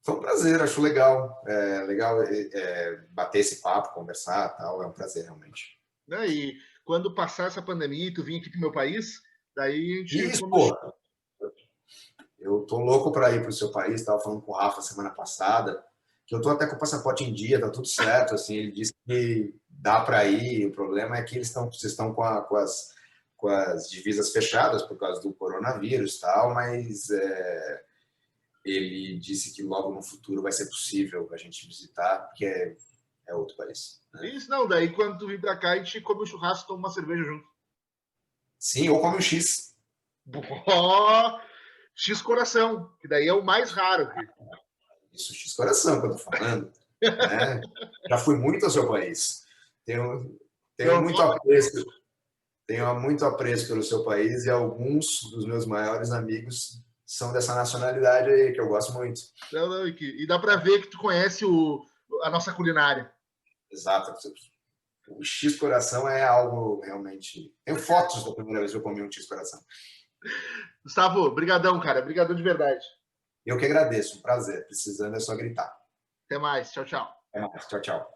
foi um prazer, acho legal. Legal bater esse papo, conversar tal, é um prazer, realmente. Né? E quando passar essa pandemia e tu vir aqui pro meu país, daí a gente... Isso, pô! Eu tô louco para ir para o seu país, estava falando com o Rafa semana passada, que eu tô até com o passaporte em dia, tá tudo certo, assim, ele disse que dá para ir, o problema é que vocês estão com as divisas fechadas por causa do coronavírus e tal, mas ele disse que logo no futuro vai ser possível a gente visitar, porque é outro país. Né? Isso não, daí quando tu vir para cá, a gente come um churrasco e toma uma cerveja junto. Sim, ou come um X. Oh, X coração, que daí é o mais raro. Isso, X coração que eu tô falando. Né? Já fui muito ao seu país. Tenho muito apreço. Tenho muito apreço pelo seu país e alguns dos meus maiores amigos são dessa nacionalidade aí, que eu gosto muito. Não, e dá para ver que tu conhece a nossa culinária. Exato. O X coração é algo realmente... Tenho fotos da primeira vez que eu comi um X coração. Gustavo, brigadão, cara. Brigadão de verdade. Eu que agradeço. Um prazer. Precisando é só gritar. Até mais. Tchau, tchau. Até mais. Tchau, tchau.